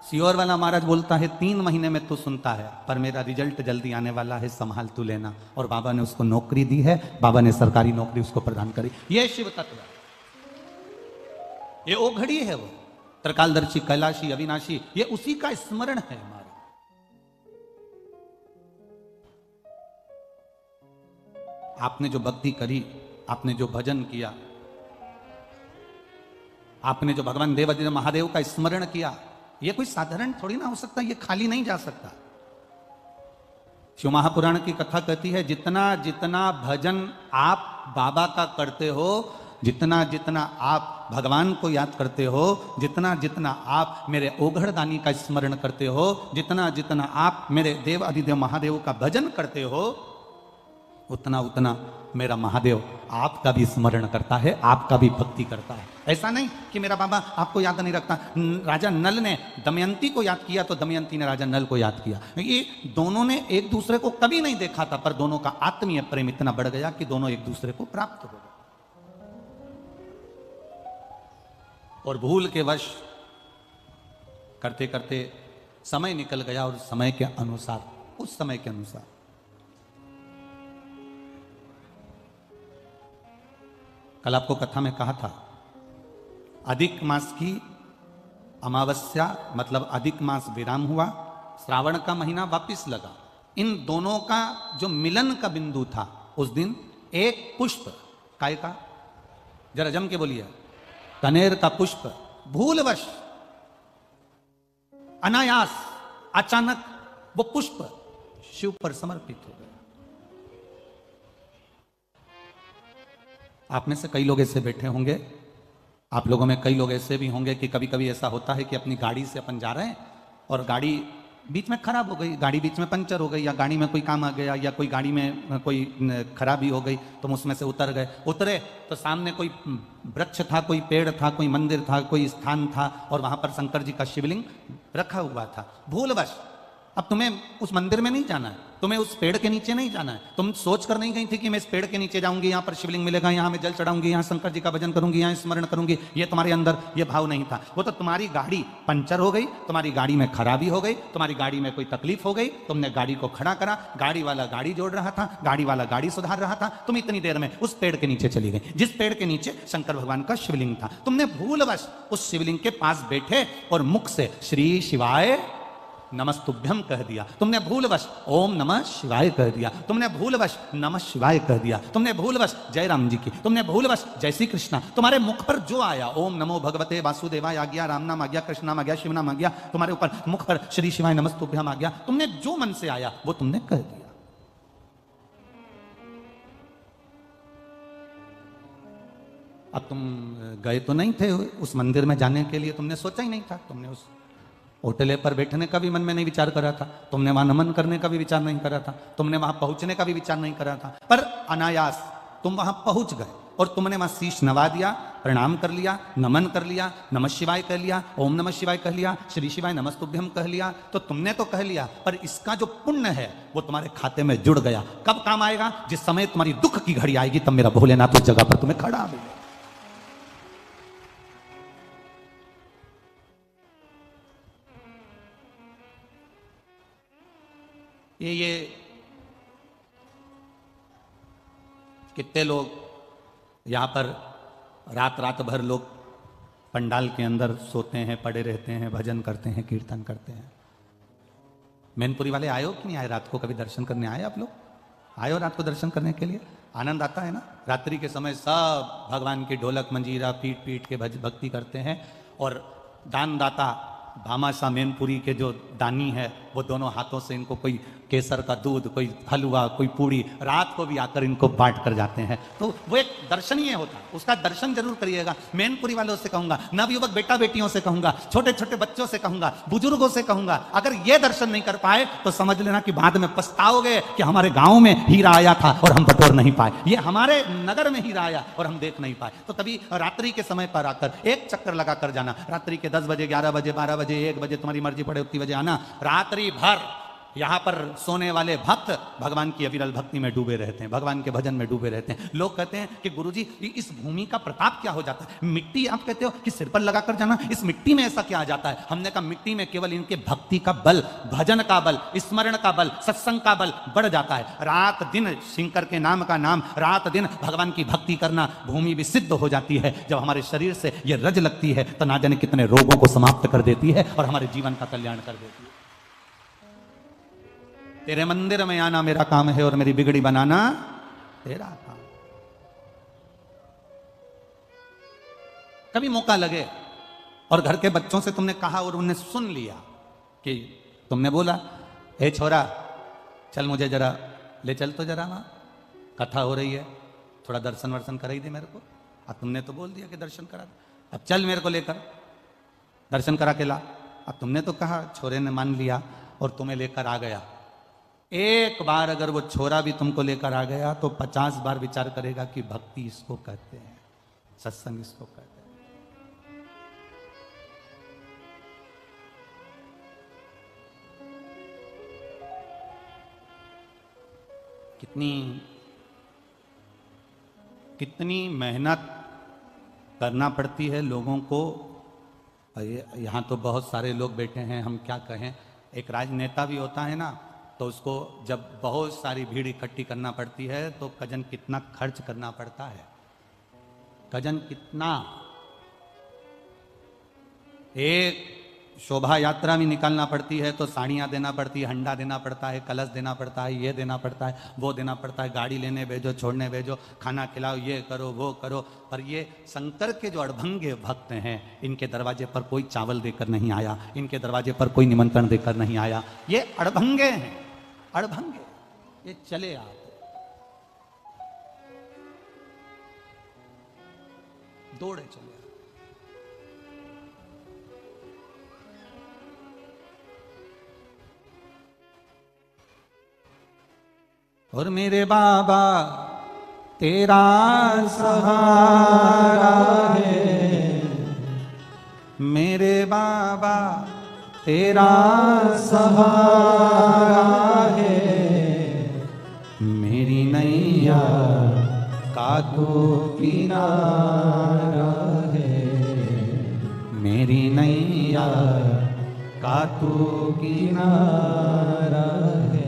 Sure वाला महाराज बोलता है 3 महीने में तू सुनता है, पर मेरा रिजल्ट जल्दी आने वाला है, संभाल तू लेना। और बाबा ने उसको नौकरी दी है, बाबा ने सरकारी नौकरी उसको प्रदान करी। ये शिव तत्व, ये ओघड़ी है, वो त्रिकालदर्शी, कैलाशी, अविनाशी, ये उसी का स्मरण है हमारा। आपने जो भक्ति करी, आपने जो भजन किया, आपने जो भगवान देवाधिदेव महादेव का स्मरण किया, ये कोई साधारण थोड़ी ना हो सकता, ये खाली नहीं जा सकता। शिव महापुराण की कथा कहती है, जितना जितना भजन आप बाबा का करते हो, जितना जितना आप भगवान को याद करते हो, जितना जितना आप मेरे ओघड़दानी का स्मरण करते हो, जितना जितना आप मेरे देव अधिदेव महादेव का भजन करते हो, उतना उतना मेरा महादेव आपका भी स्मरण करता है, आपका भी भक्ति करता है। ऐसा नहीं कि मेरा बाबा आपको याद नहीं रखता। राजा नल ने दमयंती को याद किया तो दमयंती ने राजा नल को याद किया। ये दोनों ने एक दूसरे को कभी नहीं देखा था, पर दोनों का आत्मीय प्रेम इतना बढ़ गया कि दोनों एक दूसरे को प्राप्त हो गए। और भूल के वश करते करते समय निकल गया, और समय के अनुसार, उस समय के अनुसार कल आपको कथा में कहा था, अधिक मास की अमावस्या मतलब अधिक मास विराम हुआ, श्रावण का महीना वापिस लगा। इन दोनों का जो मिलन का बिंदु था, उस दिन एक पुष्प, काय का, जरा जम के बोलिए, कनेर का पुष्प भूलवश, अनायास, अचानक वो पुष्प शिव पर समर्पित हो गया। आप में से कई लोग ऐसे बैठे होंगे, आप लोगों में कई लोग ऐसे भी होंगे कि कभी कभी ऐसा होता है कि अपनी गाड़ी से अपन जा रहे हैं और गाड़ी बीच में खराब हो गई, गाड़ी बीच में पंचर हो गई, या गाड़ी में कोई काम आ गया, या कोई गाड़ी में कोई खराबी हो गई, तो हम उसमें से उतर गए। उतरे तो सामने कोई वृक्ष था, कोई पेड़ था, कोई मंदिर था, कोई स्थान था, और वहां पर शंकर जी का शिवलिंग रखा हुआ था। भूलवश अब तुम्हें उस मंदिर में नहीं जाना है, तुम्हें उस पेड़ के नीचे नहीं जाना है, तुम सोच कर नहीं गई थी कि मैं इस पेड़ के नीचे जाऊंगी, यहाँ पर शिवलिंग मिलेगा, यहाँ मैं जल चढ़ाऊंगी, यहाँ शंकर जी का भजन करूंगी, यहाँ स्मरण करूंगी, ये तुम्हारे अंदर ये भाव नहीं था। वो तो तुम्हारी गाड़ी पंचर हो गई, तुम्हारी गाड़ी में खराबी हो गई, तुम्हारी गाड़ी में कोई तकलीफ हो गई, तुमने गाड़ी को खड़ा करा, गाड़ी वाला गाड़ी जोड़ रहा था, गाड़ी वाला गाड़ी सुधार रहा था, तुम इतनी देर में उस पेड़ के नीचे चली गई, जिस पेड़ के नीचे शंकर भगवान का शिवलिंग था। तुमने भूलवश उस शिवलिंग के पास बैठे और मुख से श्री शिवाय नमस्तुभ्यम कह दिया, तुमने भूलवश ओम नमः शिवाय कह दिया, तुमने भूलवश नमः शिवाय कह दिया, तुमने भूलवश जय राम जी की, तुमने भूलवश जय श्री कृष्णा, तुम्हारे मुख पर जो आया, ओम नमो भगवते वासुदेवाय आ गया, राम नाम आ गया, कृष्ण नाम आ गया, शिव नाम आ गया, तुम्हारे ऊपर मुख पर श्री शिवाय नमस्तुभ्यम आ गया, तुमने जो मन से आया वो तुमने कह दिया। अब तुम गए तो नहीं थे उस मंदिर में जाने के लिए, तुमने सोचा ही नहीं था, तुमने उस होटल पर बैठने का भी मन में नहीं विचार करा था, तुमने वहां नमन करने का भी विचार नहीं करा था, तुमने वहां पहुंचने का भी विचार नहीं करा था, पर अनायास तुम वहां पहुंच गए और तुमने वहां शीश नवा दिया, प्रणाम कर लिया, नमन कर लिया, नमः शिवाय कह लिया, ओम नमः शिवाय कह लिया, श्री शिवाय नमस्तुभ्यम कह लिया। तो तुमने तो कह लिया, पर इसका जो पुण्य है वो तुम्हारे खाते में जुड़ गया। कब काम आएगा? जिस समय तुम्हारी दुख की घड़ी आएगी, तब मेरा भोलेनाथ उस जगह पर तुम्हें खड़ा मिलेगा। ये कितने लोग यहाँ पर रात रात भर लोग पंडाल के अंदर सोते हैं, पड़े रहते हैं, भजन करते हैं, कीर्तन करते हैं। मैनपुरी वाले आए हो कि नहीं आए? रात को कभी दर्शन करने आए आप लोग? आए हो रात को दर्शन करने के लिए? आनंद आता है ना? रात्रि के समय सब भगवान की ढोलक मंजीरा पीट पीट के भक्ति करते हैं, और दानदाता भामाशाह मैनपुरी के जो दानी है वो दोनों हाथों से इनको कोई केसर का दूध, कोई हलवा, कोई पूड़ी रात को भी आकर इनको बांट कर जाते हैं। तो वो एक दर्शनीय होता है, उसका दर्शन जरूर करिएगा। मैनपुरी वालों से कहूंगा, नवयुवक बेटा बेटियों से कहूंगा, छोटे छोटे बच्चों से कहूंगा, बुजुर्गों से कहूंगा, अगर ये दर्शन नहीं कर पाए तो समझ लेना कि बाद में पछताओगे कि हमारे गांव में हीरा आया था और हम बटोर नहीं पाए, ये हमारे नगर में हीरा आया और हम देख नहीं पाए। तो तभी रात्रि के समय पर आकर एक चक्कर लगा कर जाना, रात्रि के 10 बजे, 11 बजे, 12 बजे, 1 बजे, तुम्हारी मर्जी पड़े उतनी बजे आना, रात्रि भर यहां पर सोने वाले भक्त भगवान की अविरल भक्ति में डूबे रहते हैं, भगवान के भजन में डूबे रहते हैं। लोग कहते हैं कि गुरुजी इस भूमि का प्रताप क्या हो जाता है, मिट्टी आप कहते हो कि सिर पर लगाकर जाना, इस मिट्टी में ऐसा क्या आ जाता है। हमने कहा मिट्टी में केवल इनके भक्ति का बल, भजन का बल, स्मरण का बल, सत्संग का बल बढ़ जाता है। रात दिन शंकर के नाम का नाम, रात दिन भगवान की भक्ति करना, भूमि भी सिद्ध हो जाती है। जब हमारे शरीर से ये रज लगती है तो ना जाने कितने रोगों को समाप्त कर देती है और हमारे जीवन का कल्याण कर देती है। तेरे मंदिर में आना मेरा काम है और मेरी बिगड़ी बनाना तेरा काम। कभी मौका लगे और घर के बच्चों से तुमने कहा और उन्हें सुन लिया कि तुमने बोला, ए छोरा चल मुझे जरा ले चल, तो जरा वहां कथा हो रही है, थोड़ा दर्शन वर्शन कराई दे मेरे को। अब तुमने तो बोल दिया कि दर्शन करा दे, अब चल मेरे को लेकर दर्शन करा के ला। अब तुमने तो कहा, छोरे ने मान लिया और तुम्हें लेकर आ गया। एक बार अगर वो छोरा भी तुमको लेकर आ गया तो 50 बार विचार करेगा कि भक्ति इसको कहते हैं, सत्संग इसको कहते हैं। कितनी मेहनत करना पड़ती है लोगों को। यहाँ तो बहुत सारे लोग बैठे हैं, हम क्या कहें। एक राजनेता भी होता है ना, तो उसको जब बहुत सारी भीड़ इकट्ठी करना पड़ती है तो कजन कितना खर्च करना पड़ता है, कजन कितना। एक शोभा यात्रा भी निकालना पड़ती है तो साड़ियाँ देना पड़ती है, हंडा देना पड़ता है, कलश देना पड़ता है, ये देना पड़ता है, वो देना पड़ता है, गाड़ी लेने भेजो, छोड़ने भेजो, खाना खिलाओ, ये करो वो करो। पर ये शंकर के जो अड़भंगे भक्त हैं, इनके दरवाजे पर कोई चावल देकर नहीं आया, इनके दरवाजे पर कोई निमंत्रण देकर नहीं आया। ये अड़भंगे हैं, अड़भंगे, ये चले आते, दौड़े चले। और मेरे बाबा तेरा सहारा है, मेरे बाबा तेरा सहारा है, मेरी नैया का तू किनारा है, मेरी नैया का तू किनारा है।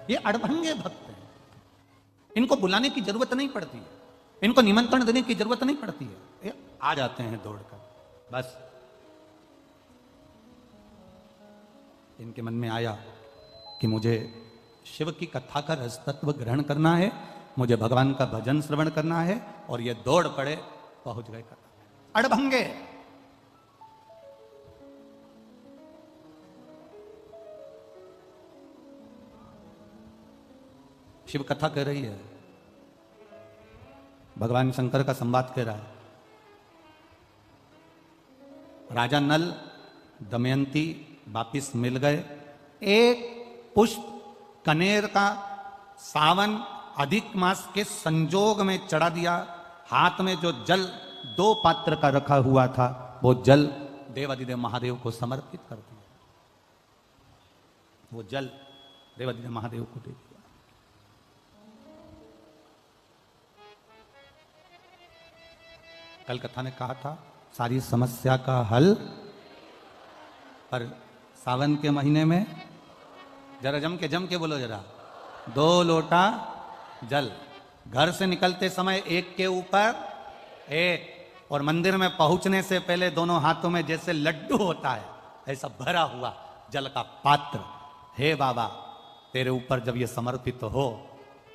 ये अड़भंगे भक्त हैं, इनको बुलाने की जरूरत नहीं पड़ती है, इनको निमंत्रण देने की जरूरत नहीं पड़ती है, ये आ जाते हैं दौड़कर। बस इनके मन में आया कि मुझे शिव की कथा का रस तत्व ग्रहण करना है, मुझे भगवान का भजन श्रवण करना है, और ये दौड़ पड़े, पहुंच गए कथा। अड़भंगे। शिव कथा कह रही है, भगवान शंकर का संवाद कह रहा है। राजा नल दमयंती वापिस मिल गए। एक पुष्प कनेर का सावन अधिक मास के संजोग में चढ़ा दिया। हाथ में जो जल 2 पात्र का रखा हुआ था, वो जल देवादिदेव महादेव को समर्पित कर दिया। वो जल देवादिदेव महादेव को दे दिया। कल कथा ने कहा था सारी समस्या का हल, पर सावन के महीने में जरा जम के बोलो जरा, 2 लोटा जल, घर से निकलते समय एक के ऊपर एक, और मंदिर में पहुंचने से पहले दोनों हाथों में जैसे लड्डू होता है ऐसा भरा हुआ जल का पात्र। हे बाबा, तेरे ऊपर जब ये समर्पित हो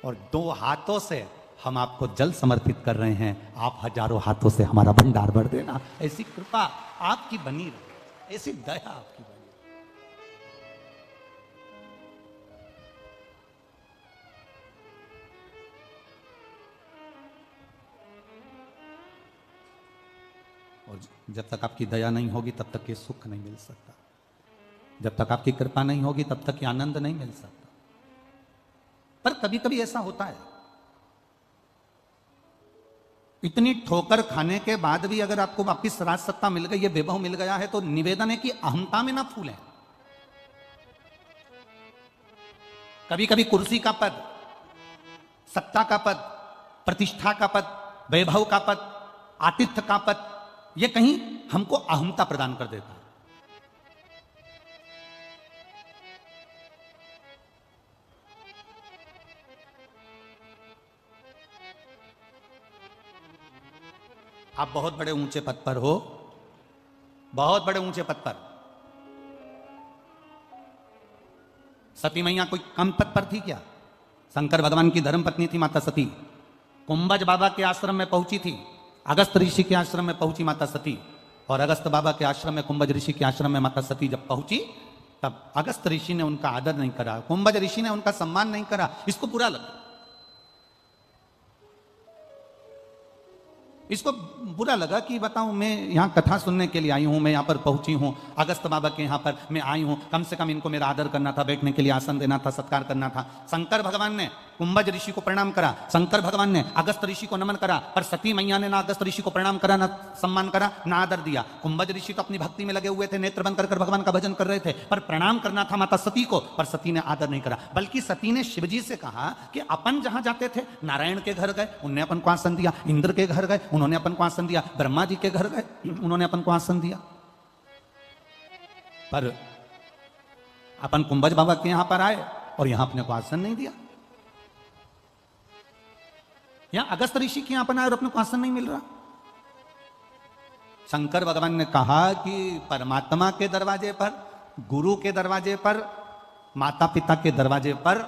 और 2 हाथों से हम आपको जल समर्पित कर रहे हैं, आप हजारों हाथों से हमारा भंडार भर देना। ऐसी कृपा आपकी बनी रहे, ऐसी दया आपकी बनी। और जब तक आपकी दया नहीं होगी तब तक ये सुख नहीं मिल सकता, जब तक आपकी कृपा नहीं होगी तब तक ये आनंद नहीं मिल सकता। पर कभी कभी ऐसा होता है, इतनी ठोकर खाने के बाद भी अगर आपको वापिस राज सत्ता मिल गई, ये वैभव मिल गया है, तो निवेदन है कि अहंता में ना फूलें। कभी कभी कुर्सी का पद, सत्ता का पद, प्रतिष्ठा का पद, वैभव का पद, आतिथ्य का पद, यह कहीं हमको अहमता प्रदान कर देता है। आप बहुत बड़े ऊंचे पद पर हो, बहुत बड़े ऊंचे पद पर। सती मैया कोई कम पद पर थी क्या? शंकर भगवान की धर्म पत्नी थी माता सती। कुंभज बाबा के आश्रम में पहुंची थी, अगस्त ऋषि के आश्रम में पहुंची माता सती। और अगस्त बाबा के आश्रम में, कुंभज ऋषि के आश्रम में माता सती जब पहुंची, तब अगस्त ऋषि ने उनका आदर नहीं करा, कुंभज ऋषि ने उनका सम्मान नहीं करा। इसको बुरा लगा, इसको बुरा लगा कि बताऊं, मैं यहां कथा सुनने के लिए आई हूं, मैं यहां पर पहुंची हूं, अगस्त बाबा के यहां पर मैं आई हूं, कम से कम इनको मेरा आदर करना था, बैठने के लिए आसन देना था, सत्कार करना था। शंकर भगवान ने कुंभज ऋषि को प्रणाम करा, शंकर भगवान ने अगस्त ऋषि को नमन करा, पर सती मैया ने ना अगस्त ऋषि को प्रणाम करा, ना सम्मान करा, ना आदर दिया। कुंभज ऋषि तो अपनी भक्ति में लगे हुए थे, नेत्र बंद कर भगवान का भजन कर रहे थे, पर प्रणाम करना था माता सती को, पर सती ने आदर नहीं करा। बल्कि सती ने शिवजी से कहा कि अपन जहां जाते थे, नारायण के घर गए, उन्होंने अपन को आसन दिया, इंद्र के घर गए, उन्होंने अपन को आसन दिया, ब्रह्मा जी के घर गए, उन्होंने अपन को आसन दिया, पर अपन कुंभज बाबा के यहां पर आए और यहां अपने को आसन नहीं दिया। यहां अगस्त ऋषि के यहां पर आए और अपने को आसन नहीं मिल रहा। शंकर भगवान ने कहा कि परमात्मा के दरवाजे पर, गुरु के दरवाजे पर, माता पिता के दरवाजे पर,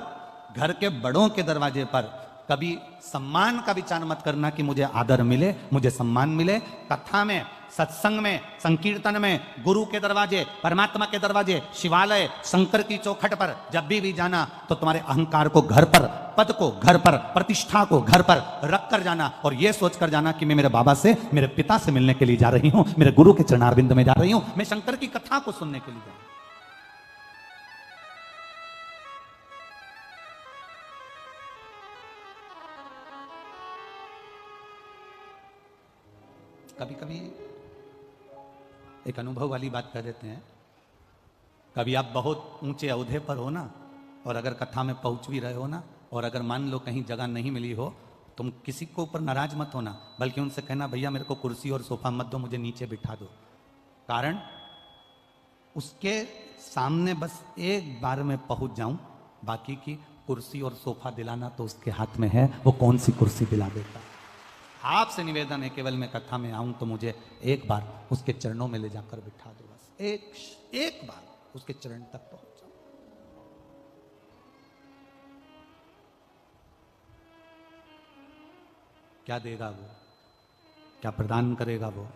घर के बड़ों के दरवाजे पर कभी सम्मान का विचार मत करना कि मुझे आदर मिले, मुझे सम्मान मिले। कथा में, सत्संग में, संकीर्तन में, गुरु के दरवाजे, परमात्मा के दरवाजे, शिवालय, शंकर की चौखट पर जब भी जाना तो तुम्हारे अहंकार को घर पर, पद को घर पर, प्रतिष्ठा को घर पर रख कर जाना, और यह सोच कर जाना कि मैं मेरे बाबा से, मेरे पिता से मिलने के लिए जा रही हूं, मेरे गुरु के चरणारविंद में जा रही हूं, मैं शंकर की कथा को सुनने के लिए जा रही हूं। कभी कभी एक अनुभव वाली बात कह देते हैं। कभी आप बहुत ऊंचे ओहदे पर हो ना, और अगर कथा में पहुंच भी रहे हो ना, और अगर मान लो कहीं जगह नहीं मिली हो, तुम किसी को ऊपर नाराज मत होना, बल्कि उनसे कहना भैया मेरे को कुर्सी और सोफा मत दो, मुझे नीचे बिठा दो। कारण उसके सामने बस एक बार में पहुंच जाऊं, बाकी की कुर्सी और सोफा दिलाना तो उसके हाथ में है, वो कौन सी कुर्सी दिला देता है। आपसे निवेदन है, केवल मैं कथा में आऊं तो मुझे एक बार उसके चरणों में ले जाकर बिठा दो, बस एक बार उसके चरण तक पहुंच जाओ। क्या देगा वो, क्या प्रदान करेगा वो,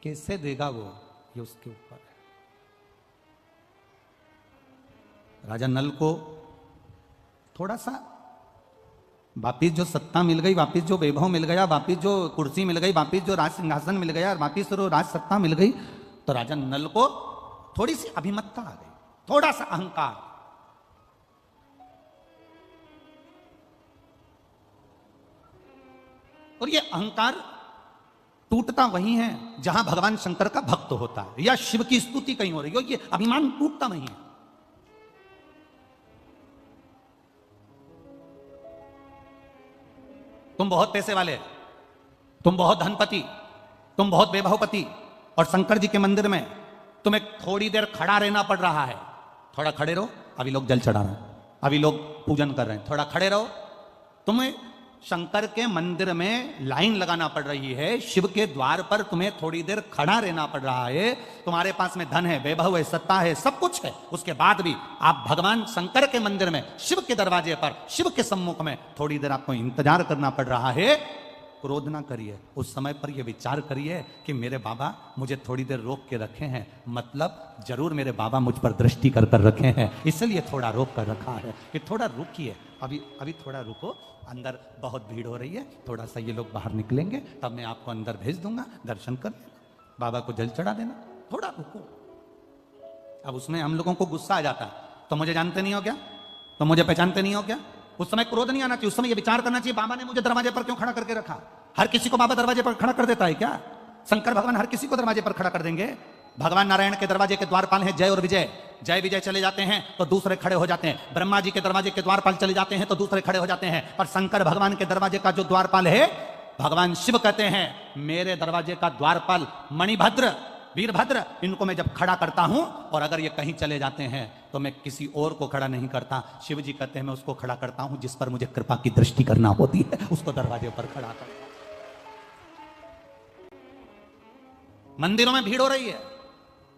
कैसे देगा वो, ये उसके ऊपर है। राजा नल को थोड़ा सा वापिस जो सत्ता मिल गई, वापिस जो वैभव मिल गया, वापिस जो कुर्सी मिल गई, वापिस जो राज सिंहासन मिल गया, वापिस जो राज सत्ता मिल गई, तो राजा नल को थोड़ी सी अभिमतता आ गई, थोड़ा सा अहंकार। और ये अहंकार टूटता वही है जहां भगवान शंकर का भक्त होता है, या शिव की स्तुति कहीं हो रही हो, ये अभिमान टूटता वही है। तुम बहुत पैसे वाले, तुम बहुत धनपति, तुम बहुत वैभवपति, और शंकर जी के मंदिर में तुम्हें थोड़ी देर खड़ा रहना पड़ रहा है। थोड़ा खड़े रहो, अभी लोग जल चढ़ा रहे हैं, अभी लोग पूजन कर रहे हैं, थोड़ा खड़े रहो। तुम्हें शंकर के मंदिर में लाइन लगाना पड़ रही है, शिव के द्वार पर तुम्हें थोड़ी देर खड़ा रहना पड़ रहा है। तुम्हारे पास में धन है, वैभव है, सत्ता है, सब कुछ है, उसके बाद भी आप भगवान शंकर के मंदिर में, शिव के दरवाजे पर, शिव के सम्मुख में थोड़ी देर आपको इंतजार करना पड़ रहा है। क्रोध ना करिए, उस समय पर यह विचार करिए कि मेरे बाबा मुझे थोड़ी देर रोक के रखे हैं, मतलब जरूर मेरे बाबा मुझ पर दृष्टि कर कर रखे हैं, इसलिए थोड़ा रोक कर रखा है कि थोड़ा रुकिए, अभी थोड़ा रुको, अंदर बहुत भीड़ हो रही है, थोड़ा सा ये लोग बाहर निकलेंगे, तब मैं आपको अंदर भेज दूंगा, दर्शन कर लेना, बाबा को जल चढ़ा देना, थोड़ा रुको। अब उसमें हम लोगों को गुस्सा आ जाता है, तो मुझे जानते नहीं हो क्या, तो मुझे पहचानते नहीं हो क्या। उस समय क्रोध नहीं आना चाहिए, उस समय ये विचार करना चाहिए बाबा ने मुझे दरवाजे पर क्यों खड़ा करके रखा। हर किसी को बाबा दरवाजे पर खड़ा कर देता है क्या? शंकर भगवान हर किसी को दरवाजे पर खड़ा कर देंगे? भगवान नारायण के दरवाजे के द्वारपाल हैं जय और विजय, जय विजय चले जाते हैं तो दूसरे खड़े हो जाते हैं, ब्रह्मा जी के दरवाजे के द्वारपाल चले जाते हैं तो दूसरे खड़े हो जाते हैं, पर शंकर भगवान के दरवाजे का जो द्वारपाल है, भगवान शिव कहते हैं मेरे दरवाजे का द्वारपाल मणिभद्र, वीरभद्र, इनको मैं जब खड़ा करता हूं और अगर ये कहीं चले जाते हैं तो मैं किसी और को खड़ा नहीं करता, शिव जी कहते हैं मैं उसको खड़ा करता हूं जिस पर मुझे कृपा की दृष्टि करना होती है, उसको दरवाजे पर खड़ा करता हूं। मंदिरों में भीड़ हो रही है,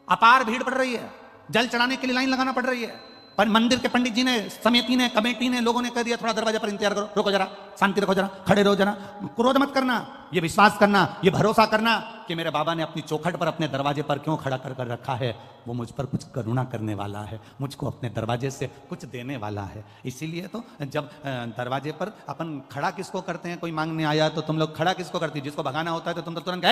अपार भीड़ पड़ रही है, जल चढ़ाने के लिए लाइन लगाना पड़ रही है, पर मंदिर के पंडित जी ने, समिति ने, कमेटी ने, लोगों ने कह दिया थोड़ा दरवाजे पर इंतजार करो, रुको जरा, शांति रखो जरा, खड़े रहो जरा, क्रोध मत करना, ये विश्वास करना, ये भरोसा करना कि मेरे बाबा ने अपनी चौखट पर अपने दरवाजे पर क्यों खड़ा कर रखा है, वो मुझ पर कुछ करुणा करने वाला है, मुझको अपने दरवाजे से कुछ देने वाला है। इसीलिए तो जब दरवाजे पर अपन खड़ा किसको करते हैं, कोई मांगने आया तो तुम लोग खड़ा किसको करती, जिसको भगाना होता है तो तुम तो तुरंत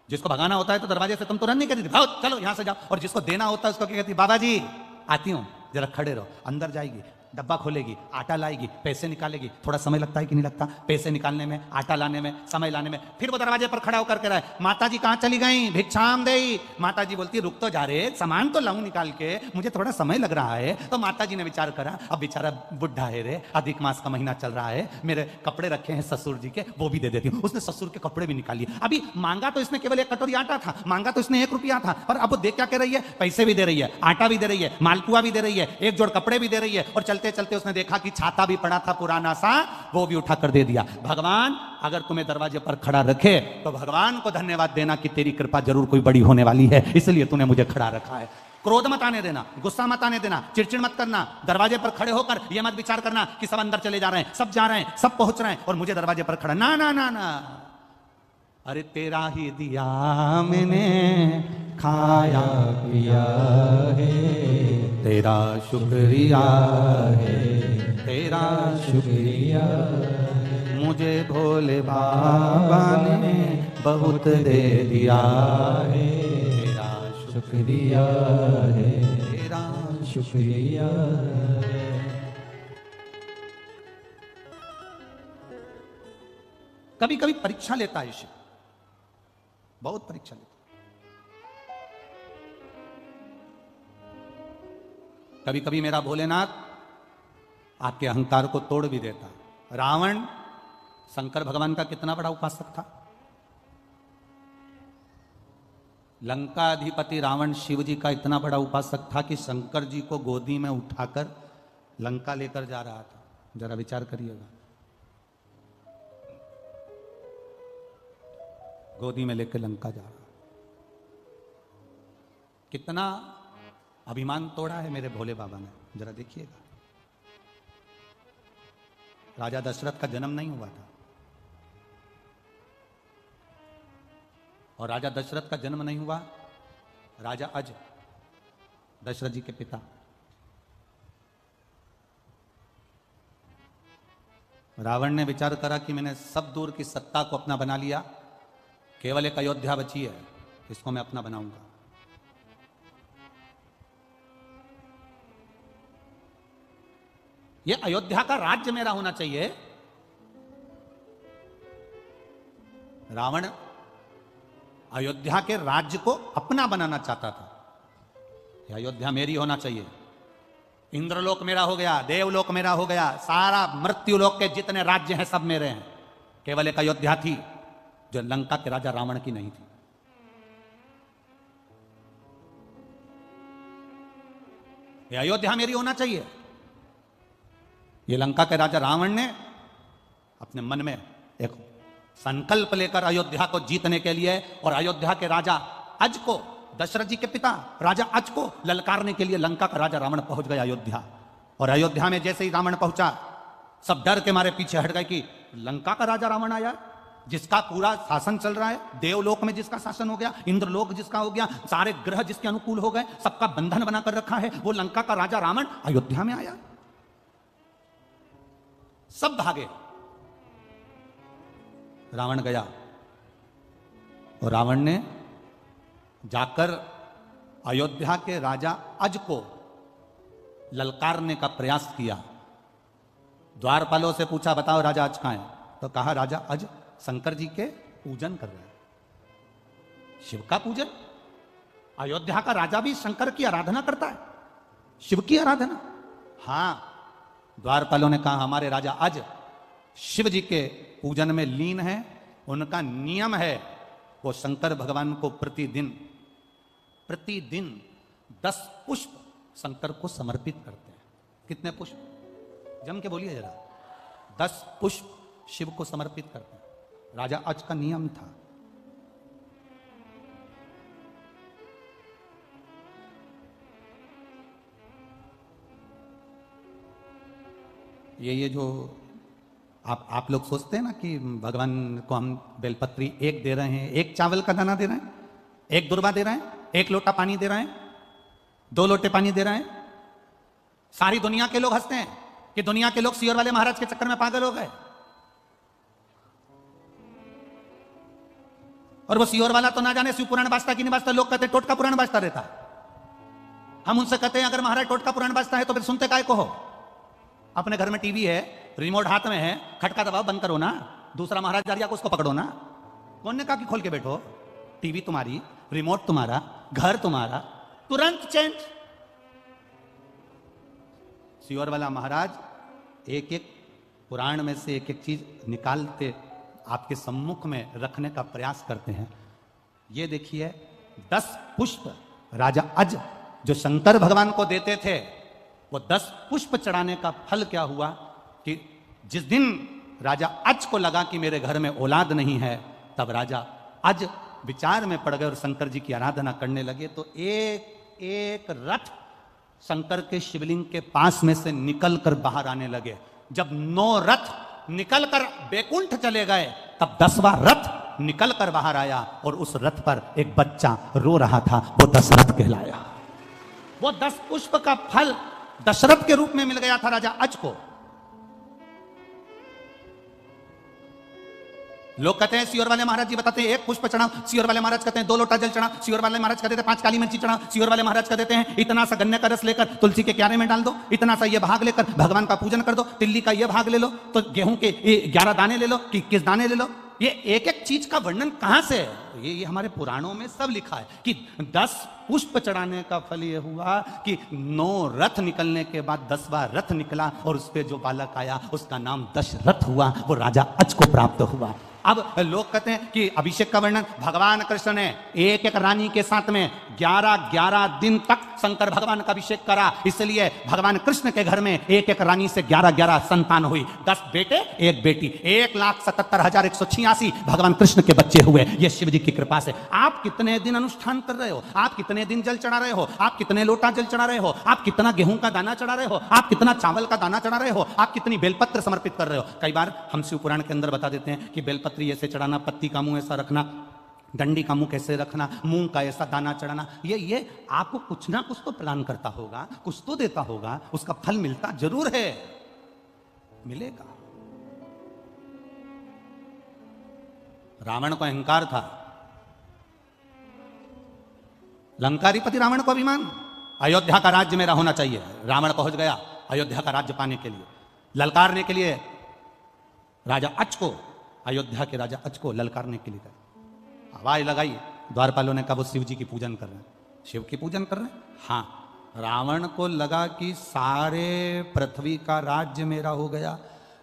जिसको भगाना होता है तो दरवाजे से तुम तुरंत नहीं कहती भाओ चलो यहां से जाओ, और जिसको देना होता है उसको क्या कहती, बाबा जी आती हूं जरा खड़े रहो, अंदर जाएगी, डब्बा खोलेगी, आटा लाएगी, पैसे निकालेगी, थोड़ा समय लगता है कि नहीं लगता, पैसे निकालने में, आटा लाने में, समय लाने में, फिर वो दरवाजे पर खड़ा होकर कह रहा है माता जी कहां चली गई, भिक्षाम देई। माता जी बोलती रुक तो जा रे, सामान तो लाऊं निकाल के, मुझे थोड़ा समय लग रहा है। तो माता जी ने विचार करा अब बेचारा बुढ़ा है रे, अधिक मास का महीना चल रहा है, मेरे कपड़े रखे हैं ससुर जी के, वो भी दे देती हूँ। उसने ससुर के कपड़े भी निकालिए, अभी मांगा तो इसने केवल 1 कटोरी आटा था, मांगा तो इसने 1 रुपया था, पर अब वो देख क्या कह रही है, पैसे भी दे रही है, आटा भी दे रही है, मालपुआ भी दे रही है, 1 जोड़ कपड़े भी दे रही है, और चलते चलते उसने देखा कि छाता भी पड़ा था पुराना सा, वो भी उठा कर दे दिया। भगवान अगर तुम्हें दरवाजे पर खड़ा रखे तो भगवान को धन्यवाद देना कि तेरी कृपा जरूर कोई बड़ी होने वाली है, इसलिए तूने मुझे खड़ा रखा है। क्रोध मत आने देना, गुस्सा मत आने देना, चिड़चिड़ मत करना, दरवाजे पर खड़े होकर यह मत विचार करना कि सब अंदर चले जा रहे हैं, सब जा रहे हैं, सब पहुंच रहे हैं और मुझे दरवाजे पर खड़ा, ना ना ना ना, अरे तेरा ही दिया मैंने खाया पिया है, तेरा शुक्रिया है, तेरा शुक्रिया, मुझे भोले बाबा ने बहुत दे दिया है, तेरा शुक्रिया है, तेरा शुक्रिया है। कभी कभी परीक्षा लेता है शिव, बहुत परीक्षा लेता, कभी कभी मेरा भोलेनाथ आपके अहंकार को तोड़ भी देता। रावण शंकर भगवान का कितना बड़ा उपासक था, लंका अधिपति रावण शिव जी का इतना बड़ा उपासक था कि शंकर जी को गोदी में उठाकर लंका लेकर जा रहा था। जरा विचार करिएगा, गोदी में लेकर लंका जा रहा, कितना अभिमान तोड़ा है मेरे भोले बाबा ने, जरा देखिएगा। राजा दशरथ का जन्म नहीं हुआ था, और राजा दशरथ का जन्म नहीं हुआ, राजा अज, दशरथ जी के पिता, रावण ने विचार करा कि मैंने सब दूर की सत्ता को अपना बना लिया, केवल एक अयोध्या बची है, इसको मैं अपना बनाऊंगा। ये अयोध्या का राज्य मेरा होना चाहिए। रावण अयोध्या के राज्य को अपना बनाना चाहता था, ये अयोध्या मेरी होना चाहिए, इंद्रलोक मेरा हो गया, देवलोक मेरा हो गया, सारा मृत्युलोक के जितने राज्य हैं सब मेरे हैं, केवल एक अयोध्या थी जो लंका के राजा रावण की नहीं थी। ये अयोध्या मेरी होना चाहिए। ये लंका के राजा रावण ने अपने मन में एक संकल्प लेकर अयोध्या को जीतने के लिए, और अयोध्या के राजा अज को, दशरथ जी के पिता राजा अज को ललकारने के लिए लंका का राजा रावण पहुंच गया अयोध्या। और अयोध्या में जैसे ही रावण पहुंचा, सब डर के मारे पीछे हट गए कि लंका का राजा रावण आया, जिसका पूरा शासन चल रहा है, देवलोक में जिसका शासन हो गया, इंद्रलोक जिसका हो गया, सारे ग्रह जिसके अनुकूल हो गए, सबका बंधन बनाकर रखा है, वो लंका का राजा रावण अयोध्या में आया। सब भागे, रावण गया, और रावण ने जाकर अयोध्या के राजा अज को ललकारने का प्रयास किया। द्वारपालों से पूछा बताओ राजा अज कहां है, तो कहा राजा अज शंकर जी के पूजन कर रहे हैं। शिव का पूजन, अयोध्या का राजा भी शंकर की आराधना करता है, शिव की आराधना। हां, द्वारपालों ने कहा हमारे राजा आज शिव जी के पूजन में लीन है, उनका नियम है वो शंकर भगवान को प्रतिदिन 10 पुष्प शंकर को समर्पित करते हैं। कितने पुष्प? जम के बोलिए जरा। 10 पुष्प शिव को समर्पित करते हैं। राजा आज का नियम था। ये जो आप लोग सोचते हैं ना कि भगवान को हम बेलपत्री एक दे रहे हैं, एक चावल का दाना दे रहे हैं, एक दुर्वा दे रहे हैं, एक लोटा पानी दे रहे हैं, 2 लोटे पानी दे रहे हैं। सारी दुनिया के लोग हंसते हैं कि दुनिया के लोग सियोर वाले महाराज के चक्कर में पागल हो गए। और वो सियोर वाला तो ना जाने शिव पुराण बाजता कि नहीं बाजता, लोग कहते टोटका पुराण बाजता रहता। हम उनसे कहते हैं अगर महाराज टोटका पुराण बाजता है तो फिर सुनते काय को हो? अपने घर में टीवी है, रिमोट हाथ में है, खटका दबाओ, बंद करो ना, दूसरा महाराज जा रहा को उसको पकड़ो ना। कौन ने कहा कि खोल के बैठो? टीवी तुम्हारी, रिमोट तुम्हारा, घर तुम्हारा, तुरंत चेंज। सियोर वाला महाराज एक एक पुराण में से एक एक चीज निकालते आपके सम्मुख में रखने का प्रयास करते हैं। ये देखिए 10 पुष्प राजा अज जो शंकर भगवान को देते थे, वो 10 पुष्प चढ़ाने का फल क्या हुआ कि जिस दिन राजा अज को लगा कि मेरे घर में औलाद नहीं है, तब राजा अज विचार में पड़ गए और शंकर जी की आराधना करने लगे। तो एक एक रथ शंकर के शिवलिंग के पास में से निकल कर बाहर आने लगे। जब 9 रथ निकल कर बैकुंठ चले गए, तब 10वां रथ निकल कर बाहर आया और उस रथ पर एक बच्चा रो रहा था, वो दशरथ कहलाया। वो 10 पुष्प का फल दशरथ के रूप में मिल गया था राजा अज को। लोग कहते हैं सियोर वाले महाराज जी बताते हैं 1 पुष्प चढ़ाओ, सियोर वाले महाराज कहते हैं 2 लोटा जल चढ़ाओ, सियोर वाले महाराज कहते हैं 5 काली मिर्ची चढ़ाओ, सियोर वाले महाराज कहते हैं इतना सा गन्ने का रस लेकर तुलसी के क्यारे में डाल दो, इतना सा ये भाग लेकर भगवान का पूजन कर दो, तिल्ली का ये भाग ले लो, तो गेहूं के 11 दाने ले लो कि 21 दाने ले लो। ये एक एक चीज का वर्णन कहां से है? ये हमारे पुराणों में सब लिखा है कि 10 पुष्प चढ़ाने का फल ये हुआ कि 9 रथ निकलने के बाद 10वां रथ निकला और उस पे जो बालक आया उसका नाम दशरथ हुआ, वो राजा अज को प्राप्त हुआ। अब लोग कहते हैं कि अभिषेक का वर्णन भगवान कृष्ण ने एक एक रानी के साथ में 11 दिन तक शंकर भगवान का अभिषेक करा, इसलिए भगवान कृष्ण के घर में एक एक रानी से 11 संतान हुई, 10 बेटे 1 बेटी, 1,77,186 भगवान कृष्ण के बच्चे हुए। ये शिव जी की कृपा से। आप कितने दिन अनुष्ठान कर रहे हो, आप कितने दिन जल चढ़ा रहे हो, आप कितने लोटा जल चढ़ा रहे हो, आप कितना गेहूं का दाना चढ़ा रहे हो, आप कितना चावल का दाना चढ़ा रहे हो, आप कितनी बेलपत्र समर्पित कर रहे हो। कई बार हम शिव पुराण के अंदर बता देते हैं कि बेलपत्र ऐसे चढ़ाना, पत्ती का मुंह ऐसा रखना, डंडी का मुंह कैसे रखना, मूंग का ऐसा दाना चढ़ाना। ये आपको कुछ ना कुछ तो प्लान करता होगा, कुछ तो देता होगा, उसका फल मिलता जरूर है, मिलेगा। रावण को अहंकार था, लंकाधिपति रावण को अभिमान, अयोध्या का राज्य मेरा होना चाहिए। रावण पहुंच गया अयोध्या का राज्य पाने के लिए, ललकारने के लिए राजा अज को, अयोध्या के राजा अज को ललकारने के लिए गए। आवाज लगाई, द्वारपालों ने कहा वो शिव जी की पूजन कर रहे हैं, शिव की पूजन कर रहे हैं। हाँ, रावण को लगा कि सारे पृथ्वी का राज्य मेरा हो गया,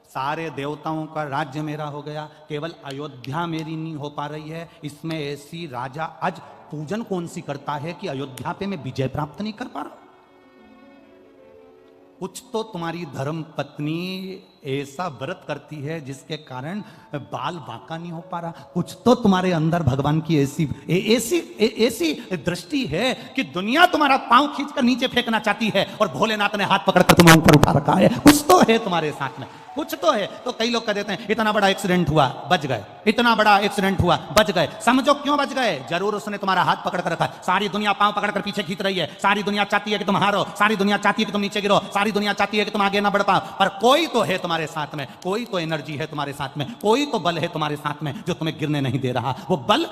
सारे देवताओं का राज्य मेरा हो गया, केवल अयोध्या मेरी नहीं हो पा रही है। इसमें ऐसी राजा अज पूजन कौन सी करता है कि अयोध्या पे मैं विजय प्राप्त नहीं कर पा रहा। कुछ तो तुम्हारी धर्म पत्नी ऐसा व्रत करती है जिसके कारण बाल बांका नहीं हो पा रहा। कुछ तो तुम्हारे अंदर भगवान की ऐसी दृष्टि है कि दुनिया तुम्हारा पांव खींचकर नीचे फेंकना चाहती है और भोलेनाथ ने हाथ पकड़कर तुम्हें ऊपर उठा रखा है। कुछ तो है तुम्हारे साथ में, कुछ तो है। तो कई लोग कह देते हैं इतना बड़ा एक्सीडेंट हुआ बच गए, इतना बड़ा एक्सीडेंट हुआ बच गए। समझो क्यों बच गए? जरूर उसने तुम्हारा हाथ पकड़ कर रखा है। सारी दुनिया पांव पकड़कर पीछे खींच रही है, सारी दुनिया चाहती है कि तुम हारो, सारी दुनिया चाहती है कि तुम नीचे गिरो, सारी दुनिया चाहती है कि तुम आगे ना बढ़ पाओ, पर कोई तो है तुम्हारे साथ में, कोई तो एनर्जी है तुम्हारे साथ में, कोई तो बल है तुम्हारे साथ में जो तुम्हें गिरने नहीं दे रहा। वो बल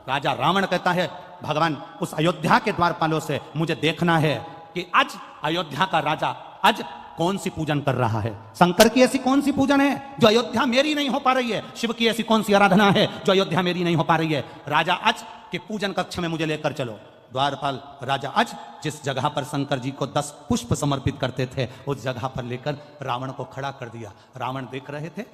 राजा रावण कहता है भगवान उस अयोध्या के द्वारपालों से मुझे देखना है कि आज अयोध्या का राजा आज कौन सी पूजन कर रहा है। शंकर की ऐसी कौन सी पूजन है जो अयोध्या मेरी नहीं हो पा रही है, शिव की ऐसी कौन सी आराधना है जो अयोध्या मेरी नहीं हो पा रही है। राजा आज के पूजन कक्ष में मुझे लेकर चलो। द्वारपाल राजा अज जिस जगह पर शंकर जी को 10 पुष्प समर्पित करते थे उस जगह पर लेकर रावण को खड़ा कर दिया। रावण देख रहे थे,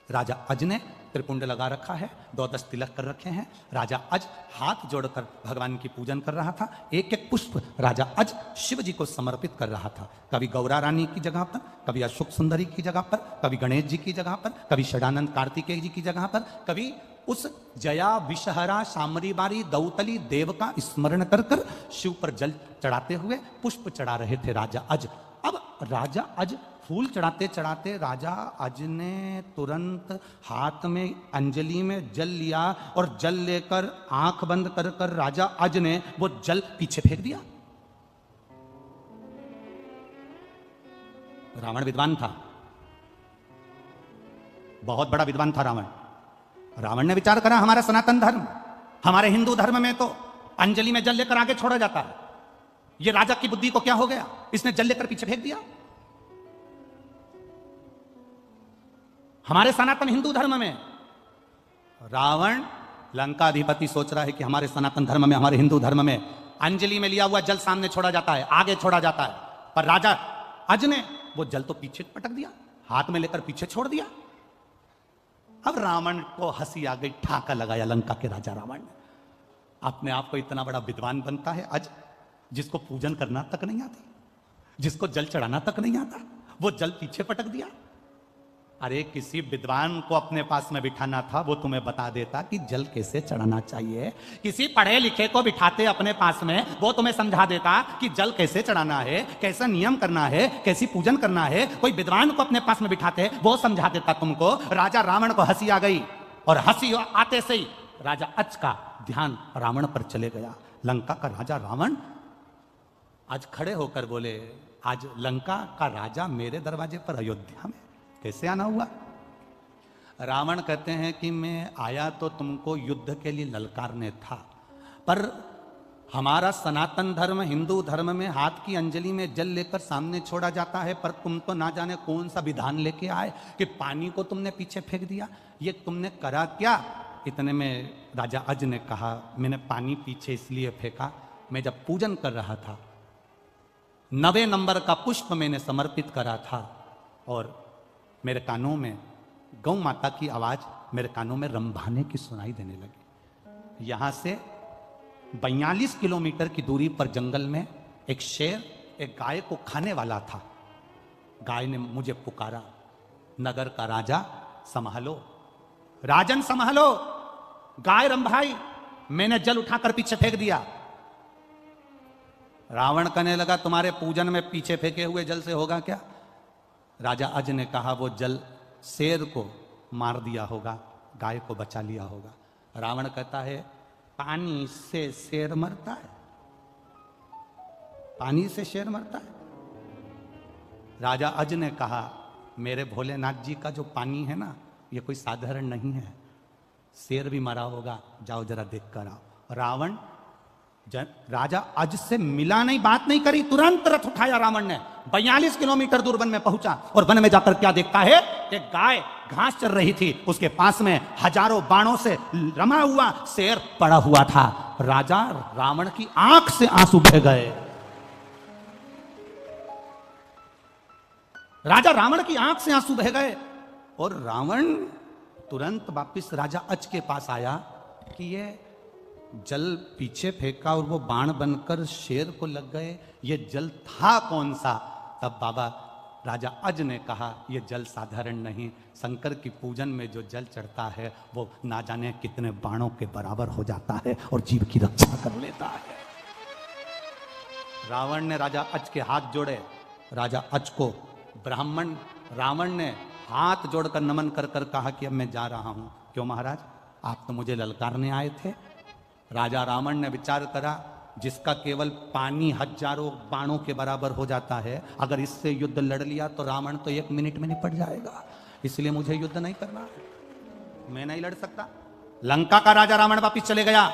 राजा अज ने त्रिपुंड लगा रखा है, 2-10 तिलक कर रखे हैं। राजा अज हाथ जोड़कर भगवान की पूजन कर रहा था। एक एक पुष्प राजा अज शिव जी को समर्पित कर रहा था। कभी गौरा रानी की जगह पर, कभी अशोक सुंदरी की जगह पर, कभी गणेश जी की जगह पर, कभी षडानंद कार्तिकेय जी की जगह पर, कभी उस जया विषहरा शामरी बारी दौतली देव का स्मरण कर कर शिव पर जल चढ़ाते हुए पुष्प चढ़ा रहे थे राजा अज। अब राजा अज फूल चढ़ाते चढ़ाते राजा अज ने तुरंत हाथ में अंजलि में जल लिया और जल लेकर आंख बंद कर कर राजा अज ने वो जल पीछे फेंक दिया। रावण विद्वान था, बहुत बड़ा विद्वान था रावण। रावण ने विचार करा हमारा सनातन धर्म, हमारे हिंदू धर्म में तो अंजलि में जल लेकर आगे छोड़ा जाता है, ये राजा की बुद्धि को क्या हो गया, इसने जल लेकर पीछे फेंक दिया। हमारे सनातन हिंदू धर्म में रावण लंकाधिपति सोच रहा है कि हमारे सनातन धर्म में, हमारे हिंदू धर्म में अंजलि में लिया हुआ जल सामने छोड़ा जाता है, आगे छोड़ा जाता है, पर राजा अज ने वो जल तो पीछे पटक दिया, हाथ में लेकर पीछे छोड़ दिया। अब रावण को हंसी आ गई, ठाका लगाया लंका के राजा रावण ने। अपने आप को इतना बड़ा विद्वान बनता है अज, जिसको पूजन करना तक नहीं आती, जिसको जल चढ़ाना तक नहीं आता, वो जल पीछे पटक दिया। अरे किसी विद्वान को अपने पास में बिठाना था, वो तुम्हें बता देता कि जल कैसे चढ़ाना चाहिए। किसी पढ़े लिखे को बिठाते अपने पास में, वो तुम्हें समझा देता कि जल कैसे चढ़ाना है, कैसा नियम करना है, कैसी पूजन करना है। कोई विद्वान को अपने पास में बिठाते, वो समझा देता तुमको। राजा रावण को हंसी आ गई और हंसी आते से ही राजा अज का ध्यान रावण पर चले गया। लंका का राजा रावण आज खड़े होकर बोले, आज लंका का राजा मेरे दरवाजे पर अयोध्या में कैसे आना हुआ। रावण कहते हैं कि मैं आया तो तुमको युद्ध के लिए ललकारने था, पर हमारा सनातन धर्म हिंदू धर्म में हाथ की अंजलि में जल लेकर सामने छोड़ा जाता है, पर तुम तो ना जाने कौन सा विधान लेके आए कि पानी को तुमने पीछे फेंक दिया। ये तुमने करा क्या। इतने में राजा अज ने कहा, मैंने पानी पीछे इसलिए फेंका, मैं जब पूजन कर रहा था 9वें नंबर का पुष्प मैंने समर्पित करा था और मेरे कानों में गौ माता की आवाज मेरे कानों में रंभाने की सुनाई देने लगी। यहां से 42 किलोमीटर की दूरी पर जंगल में एक शेर एक गाय को खाने वाला था। गाय ने मुझे पुकारा, नगर का राजा संभालो, राजन संभालो, गाय रंभाई। मैंने जल उठाकर पीछे फेंक दिया। रावण कहने लगा, तुम्हारे पूजन में पीछे फेंके हुए जल से होगा क्या। राजा अज ने कहा, वो जल शेर को मार दिया होगा, गाय को बचा लिया होगा। रावण कहता है, पानी से शेर मरता है, पानी से शेर मरता है। राजा अज ने कहा, मेरे भोलेनाथ जी का जो पानी है ना, ये कोई साधारण नहीं है, शेर भी मरा होगा, जाओ जरा देख कर आओ। रावण राजा अज से मिला नहीं, बात नहीं करी, तुरंत रथ उठाया रावण ने, 42 किलोमीटर दूर वन में पहुंचा और वन में जाकर क्या देखता है, एक गाय घास चर रही थी, उसके पास में हजारों बाणों से रमा हुआ शेर पड़ा हुआ था। राजा रावण की आंख से आंसू बह गए। राजा रावण की आंख से आंसू बह गए और रावण तुरंत वापिस राजा अज के पास आया कि ये जल पीछे फेंका और वो बाण बनकर शेर को लग गए, ये जल था कौन सा। तब बाबा राजा अज ने कहा, ये जल साधारण नहीं, शंकर की पूजन में जो जल चढ़ता है वो ना जाने कितने बाणों के बराबर हो जाता है और जीव की रक्षा कर लेता है। रावण ने राजा अज के हाथ जोड़े, राजा अज को ब्राह्मण रावण ने हाथ जोड़कर नमन कर कर कहा कि अब मैं जा रहा हूं। क्यों महाराज, आप तो मुझे ललकारने आए थे। राजा रावण ने विचार करा, जिसका केवल पानी हजारों बाणों के बराबर हो जाता है, अगर इससे युद्ध लड़ लिया तो रावण तो 1 मिनट में निपट जाएगा, इसलिए मुझे युद्ध नहीं करना है, मैं नहीं लड़ सकता। लंका का राजा रावण वापिस चले गया।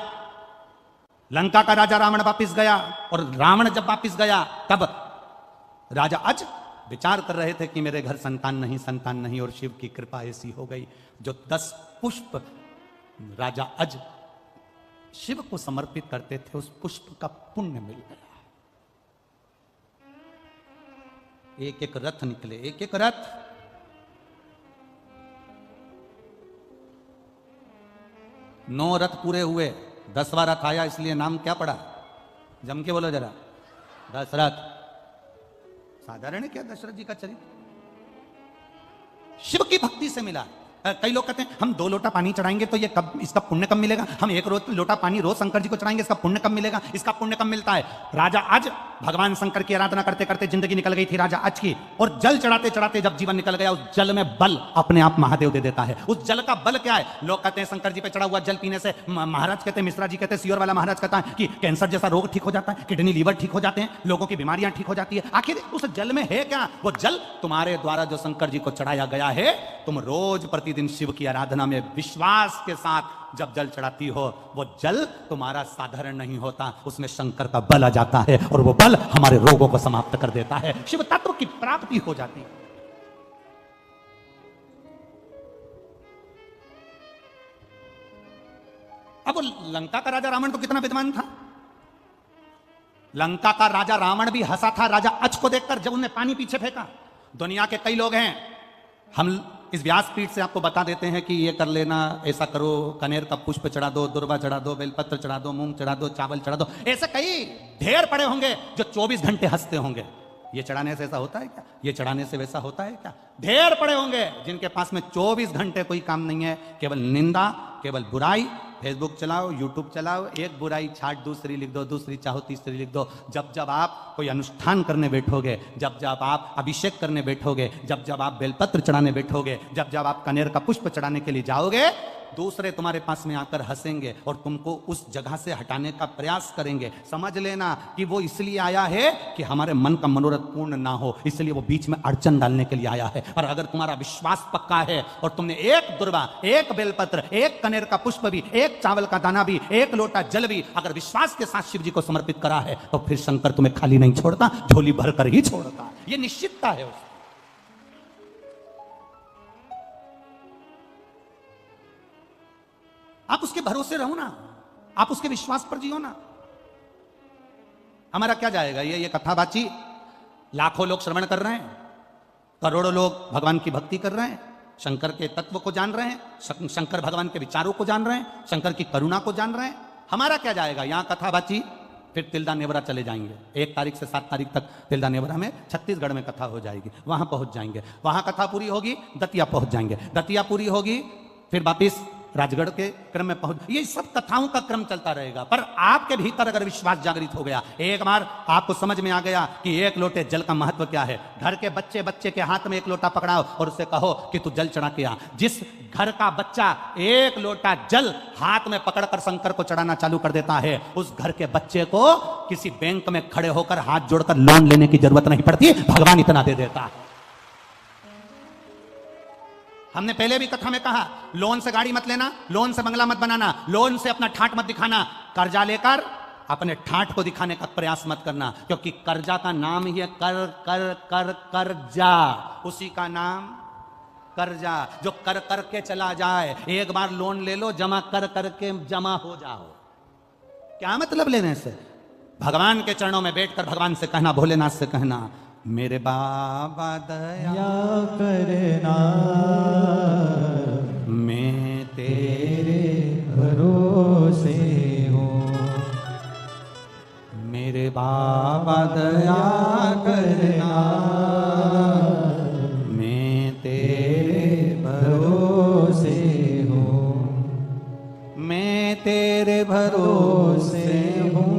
लंका का राजा रावण वापिस गया और रावण जब वापिस गया तब राजा अज विचार कर रहे थे कि मेरे घर संतान नहीं, और शिव की कृपा ऐसी हो गई जो 10 पुष्प राजा अज शिव को समर्पित करते थे, उस पुष्प का पुण्य मिल गया। एक एक रथ निकले, एक एक रथ। नौ रथ पूरे हुए, 10वां रथ आया, इसलिए नाम क्या पड़ा? जम के बोलो जरा, दशरथ। साधारण है क्या दशरथ जी का चरित्र? शिव की भक्ति से मिला। कई लोग कहते हैं हम 2 लोटा पानी चढ़ाएंगे तो ये कब, इसका पुण्य कब मिलेगा? हम 1 लोटा पानी रोज शंकर जी को चढ़ाएंगे, इसका पुण्य कब मिलेगा? इसका पुण्य कब मिलता है? राजा आज भगवान शंकर की आराधना करते करते जिंदगी निकल गई थी राजा आज की, और जल चढ़ाते चढ़ाते जब जीवन निकल गया, उस जल में बल अपने आप महादेव दे देता है। उस जल का बल क्या है? लोग कहते हैं शंकर जी पे चढ़ा हुआ जल पीने से, महाराज कहते हैं, मिश्रा जी कहते हैं, सियोर वाला महाराज कहता है कि कैंसर जैसा रोग ठीक हो जाता है, किडनी लीवर ठीक हो जाते हैं, लोगों की बीमारियां ठीक हो जाती है। आखिर उस जल में है क्या? वो जल तुम्हारे द्वारा जो शंकर जी को चढ़ाया गया है, तुम रोज प्रतिदिन शिव की आराधना में विश्वास के साथ जब जल चढ़ाती हो, वो जल तुम्हारा साधारण नहीं होता, उसमें शंकर का बल आ जाता है और वो बल हमारे रोगों को समाप्त कर देता है, शिव तत्व की प्राप्ति हो जाती है। अब वो लंका का राजा रावण तो कितना विद्वान था। लंका का राजा रावण भी हंसा था राजा अच को देखकर जब उन्हें पानी पीछे फेंका। दुनिया के कई लोग हैं, हम इस व्यासपीठ से आपको बता देते हैं कि ये कर लेना, ऐसा करो, कनेर का पुष्प चढ़ा दो, दुर्वा चढ़ा दो, बेलपत्र चढ़ा दो, मूंग चढ़ा दो, चावल चढ़ा दो। ऐसे कई ढेर पड़े होंगे जो 24 घंटे हंसते होंगे। ये चढ़ाने से ऐसा होता है क्या? ये चढ़ाने से वैसा होता है क्या? ढेर पड़े होंगे जिनके पास में 24 घंटे कोई काम नहीं है, केवल निंदा, केवल बुराई। फेसबुक चलाओ, यूट्यूब चलाओ, एक बुराई छाट दूसरी लिख दो, दूसरी चाहो तीसरी लिख दो। जब जब आप कोई अनुष्ठान करने बैठोगे, जब जब आप अभिषेक करने बैठोगे, जब जब आप बेलपत्र चढ़ाने बैठोगे, जब जब आप कनेर का पुष्प चढ़ाने के लिए जाओगे, दूसरे तुम्हारे पास में आकर हंसेंगे और तुमको उस जगह से हटाने का प्रयास करेंगे। समझ लेना कि वो इसलिए आया है कि हमारे मन का मनोरथ पूर्ण ना हो, इसलिए वो बीच में अड़चन डालने के लिए आया है। और अगर तुम्हारा विश्वास पक्का है और तुमने एक दुर्वा, एक बेलपत्र, एक कनेर का पुष्प भी, एक चावल का दाना भी, एक लोटा जल भी अगर विश्वास के साथ शिव जी को समर्पित करा है, तो फिर शंकर तुम्हें खाली नहीं छोड़ता, झोली भरकर ही छोड़ता। ये निश्चितता है उसकी। आप उसके भरोसे रहो ना, आप उसके विश्वास पर जियो ना। हमारा क्या जाएगा? ये कथाबाची लाखों लोग श्रवण कर रहे हैं, करोड़ों लोग भगवान की भक्ति कर रहे हैं, शंकर के तत्व को जान रहे हैं, शंकर भगवान के विचारों को जान रहे हैं, शंकर की करुणा को जान रहे हैं। हमारा क्या जाएगा? यहां कथाबाची, फिर तिल्दा नेवरा चले जाएंगे। 1 तारीख से 7 तारीख तक तिल्दा नेवरा में छत्तीसगढ़ में कथा हो जाएगी, वहां पहुंच जाएंगे। वहां कथा पूरी होगी, दतिया पहुंच जाएंगे, दतिया पूरी होगी, फिर वापिस राजगढ़ के क्रम में पहुंच। ये सब कथाओं का क्रम चलता रहेगा। पर आपके भीतर अगर विश्वास जागृत हो गया, एक बार आपको समझ में आ गया कि 1 लोटे जल का महत्व क्या है, घर के बच्चे के हाथ में 1 लोटा पकड़ाओ और उसे कहो कि तू जल चढ़ा के आ। जिस घर का बच्चा 1 लोटा जल हाथ में पकड़कर शंकर को चढ़ाना चालू कर देता है, उस घर के बच्चे को किसी बैंक में खड़े होकर हाथ जोड़कर लोन लेने की जरूरत नहीं पड़ती, भगवान इतना दे देता है। हमने पहले भी कथा में कहा, लोन से गाड़ी मत लेना, लोन से बंगला मत बनाना, लोन से अपना ठाठ मत दिखाना। कर्जा लेकर अपने ठाठ को दिखाने का प्रयास मत करना, क्योंकि कर्जा का नाम ही है कर कर कर कर्जा। उसी का नाम कर्जा, जो कर कर के चला जाए। एक बार लोन ले लो, जमा कर करके जमा हो जाओ। क्या मतलब लेने से? भगवान के चरणों में बैठकर भगवान से कहना, भोलेनाथ से कहना, मेरे बाबा दया करना, मैं तेरे भरोसे हूँ। मेरे बाबा दया करना, मैं तेरे भरोसे हूँ। मैं तेरे भरोसे हूँ,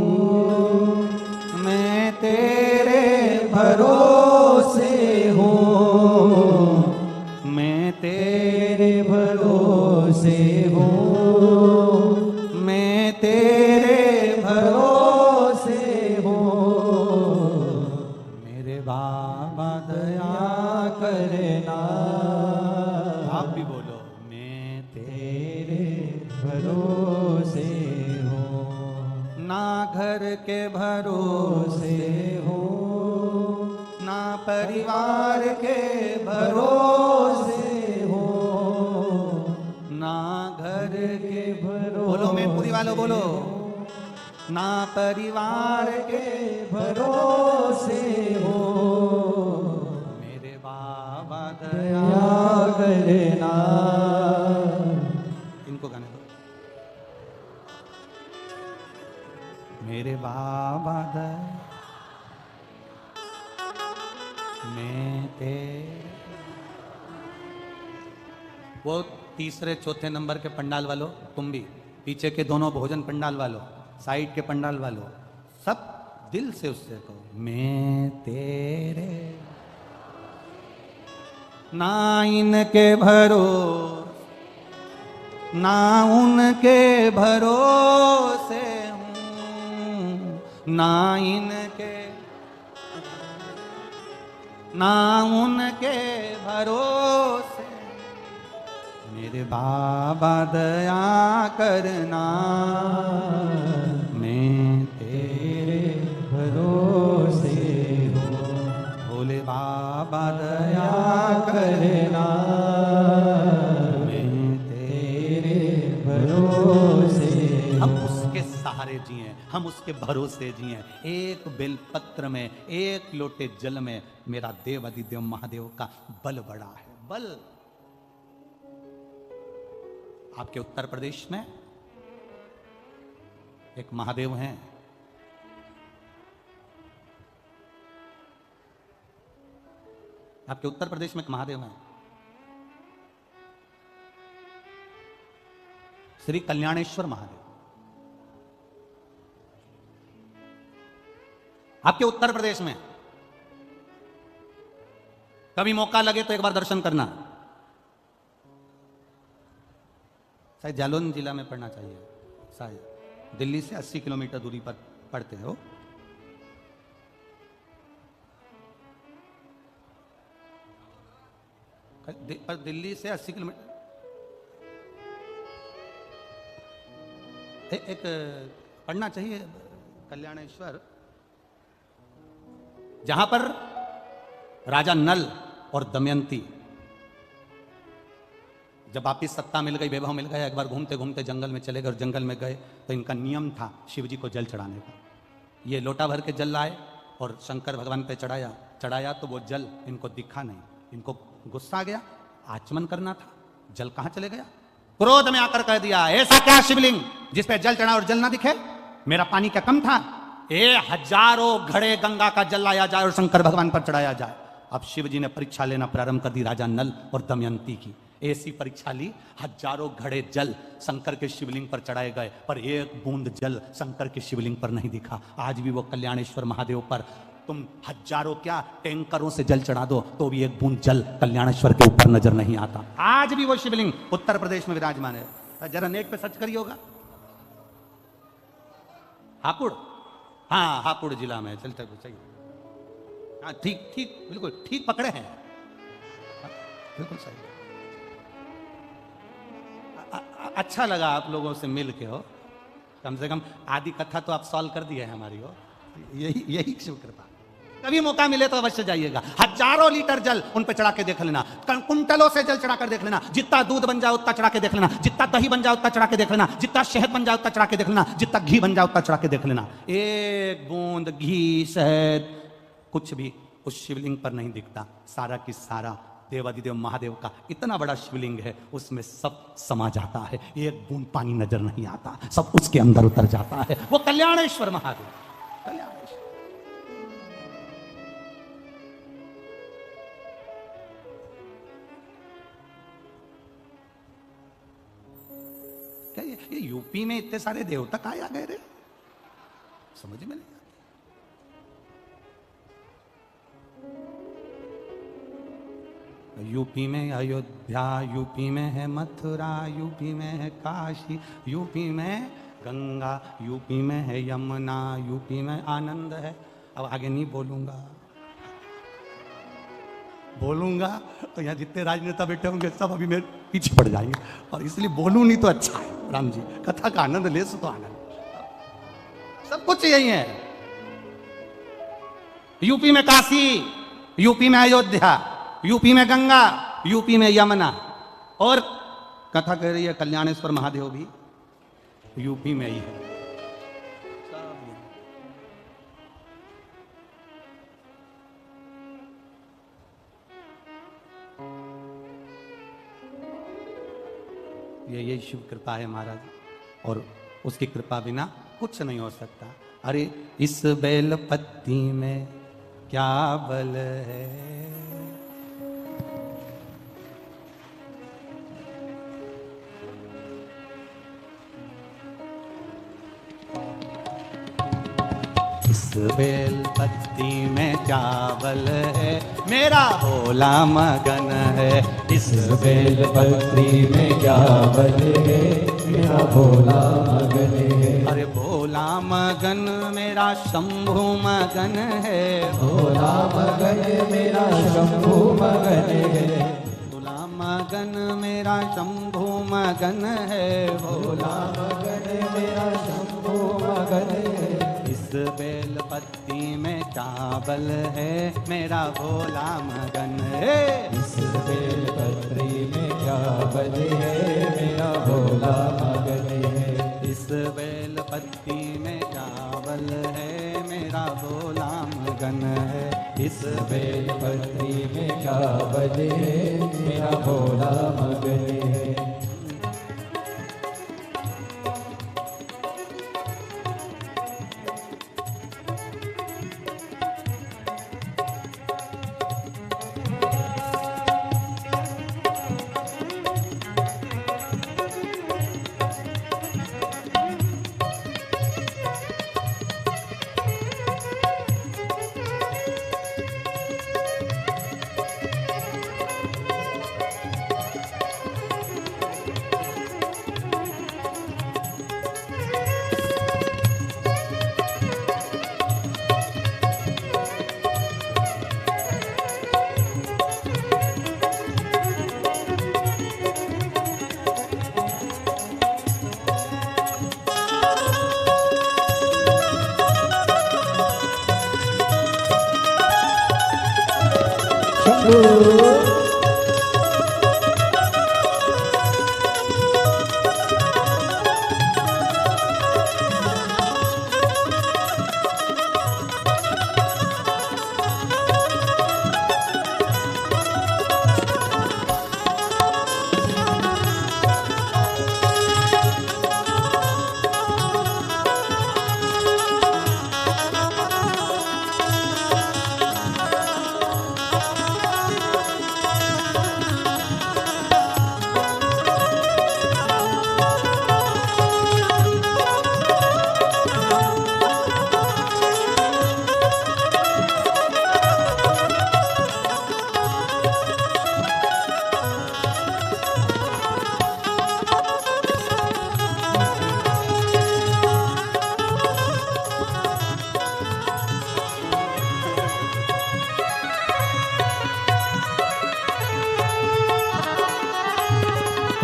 मैं तेरे भरोसे हूँ, मैं तेरे भरोसे हूँ, मैं तेरे भरोसे हूँ। मेरे बाबा दया करना। आप भी बोलो, मैं तेरे भरोसे हूँ। ना घर के भरोसे हूँ, ना परिवार के भरोसे हो, ना घर के भरोसे। बोलो मैं पूरी वालों बोलो, ना परिवार के भरोसे हो, मेरे बाबा दया दया। करना। इनको गाने दो। मेरे बाबा दया मैं तेरे। वो तीसरे चौथे नंबर के पंडाल वालों, तुम भी पीछे के दोनों भोजन पंडाल वालों, साइड के पंडाल वालों, सब दिल से उससे कहो मैं तेरे, ना इनके भरोसे ना उनके भरोसे हूँ, ना इनके ना उनके भरोसे, मेरे बाबा दया करना, मैं तेरे भरोसे हो, भोले बाबा दया दया करना। मैं तेरे भरोसे हम हो। उसके सहारे जिए, हम उसके भरोसे जिए। एक बेलपत्र में, एक लोटे जल में मेरा देव अधिदेव महादेव का बल बड़ा है। बल आपके उत्तर प्रदेश में एक महादेव हैं, आपके उत्तर प्रदेश में एक महादेव हैं, श्री कल्याणेश्वर महादेव। आपके उत्तर प्रदेश में कभी मौका लगे तो एक बार दर्शन करना। शायद जालौन जिला में पड़ना चाहिए, शायद दिल्ली से 80 किलोमीटर दूरी पर पड़ते हो। पर दिल्ली से 80 किलोमीटर एक पढ़ना चाहिए कल्याणेश्वर, जहां पर राजा नल और दमयंती जब वापिस सत्ता मिल गई, वैभव मिल गया, एक बार घूमते घूमते जंगल में चले गए और जंगल में गए तो इनका नियम था शिव जी को जल चढ़ाने का। ये लोटा भर के जल लाए और शंकर भगवान पे चढ़ाया तो वो जल इनको दिखा नहीं। इनको गुस्सा आ गया, आचमन करना था, जल कहां चले गया। क्रोध में आकर कह दिया, ऐसा क्या शिवलिंग जिस पे जल चढ़ा और जल ना दिखे, मेरा पानी क्या कम था। हजारों घड़े गंगा का जल लाया जाए और शंकर भगवान पर चढ़ाया जाए। अब शिव जी ने परीक्षा लेना प्रारंभ कर दी राजा नल और दमयंती की। ऐसी परीक्षा ली, हजारों घड़े जल शंकर के शिवलिंग पर चढ़ाए गए, पर एक बूंद जल शंकर के शिवलिंग पर नहीं दिखा। आज भी वो कल्याणेश्वर महादेव पर तुम हजारों क्या टैंकरों से जल चढ़ा दो तो भी एक बूंद जल कल्याणेश्वर के ऊपर नजर नहीं आता। आज भी वो शिवलिंग उत्तर प्रदेश में विराजमान है। जरा नेट पे सर्च करिए होगा, हापुड़, हाँ हापुड़ जिला में। चलते चाहिए, हाँ ठीक ठीक, बिल्कुल ठीक पकड़े हैं, बिल्कुल सही। अच्छा लगा आप लोगों से मिल के, हो कम से कम आधी कथा तो आप सॉल्व कर दिए है हमारी। हो यही यही शिव कृपा। कभी मौका मिले तो अवश्य जाइएगा। हजारों लीटर जल उन पे चढ़ा के देख लेना, कुंटलों से जल चढ़ा कर देख लेना। जितना दूध बन जाए उतना चढ़ा के देख लेना, जितना दही बन जाए उतना चढ़ा के देख लेना, जितना शहद बन जाए उतना चढ़ा के देख लेना, जितना घी बन जाए उतना चढ़ा के देख लेना। एक बूंद घी शहद कुछ भी उस शिवलिंग पर नहीं दिखता। सारा की सारा देवादिदेव महादेव का इतना बड़ा शिवलिंग है, उसमें सब समा जाता है। एक बूंद पानी नजर नहीं आता, सब उसके अंदर उतर जाता है। वो कल्याणेश्वर महादेव, कल्याणेश्वर। क्या ये यूपी में इतने सारे देवता कहाँ आ गए रे, समझ में नहीं। यूपी में अयोध्या, यूपी में है मथुरा, यूपी में है काशी, यूपी में गंगा, यूपी में है यमुना, यूपी में आनंद है। अब आगे नहीं बोलूंगा तो यहाँ जितने राजनेता बैठे होंगे सब अभी मेरे पीछे पड़ जाएंगे, और इसलिए बोलूं नहीं तो अच्छा है। राम जी कथा का आनंद ले सो तो आनंद, सब कुछ यही है। यूपी में काशी, यूपी में अयोध्या, यूपी में गंगा, यूपी में यमुना, और कथा कह रही है कल्याणेश्वर महादेव भी यूपी में ही है। ये यही शिव कृपा है महाराज, और उसकी कृपा बिना कुछ नहीं हो सकता। अरे इस बेल पत्ती में क्या बल है, इस बेल पत्ती में क्या बल है, मेरा भोला मगन है। इस बेल पत्री में क्या बल है, मेरा भोला मगन है। अरे भोला मगन मेरा शंभु मगन है, भोला मगन मेरा शंभु मगन है। भोला मगन मेरा शंभु मगन है, भोला मगन मेरा शंभु मगन है। इस बेल पत्ती में क्या बल है, मेरा भोला मगन है। इस बेल पत्री में क्या बल है, मेरा भोला मगन है। इस बेल पत्ती में क्या बल है, मेरा भोला मगन है। इस बेल पत्री में क्या बल है, मेरा भोला मगन है।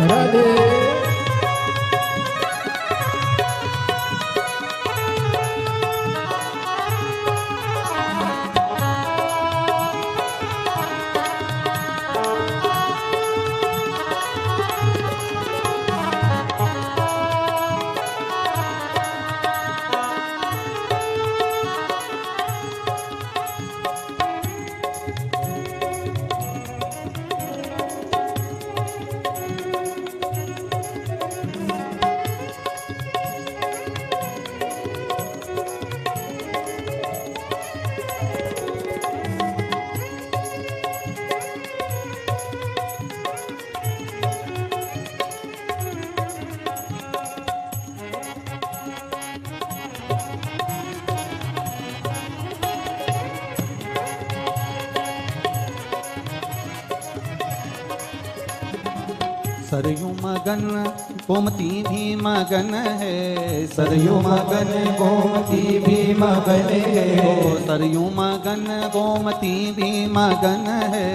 राधे सरयू मगन गोमती भी मगन है, सरयू मगन गोमती भी मगन है। सरयू मगन गोमती भी मगन है,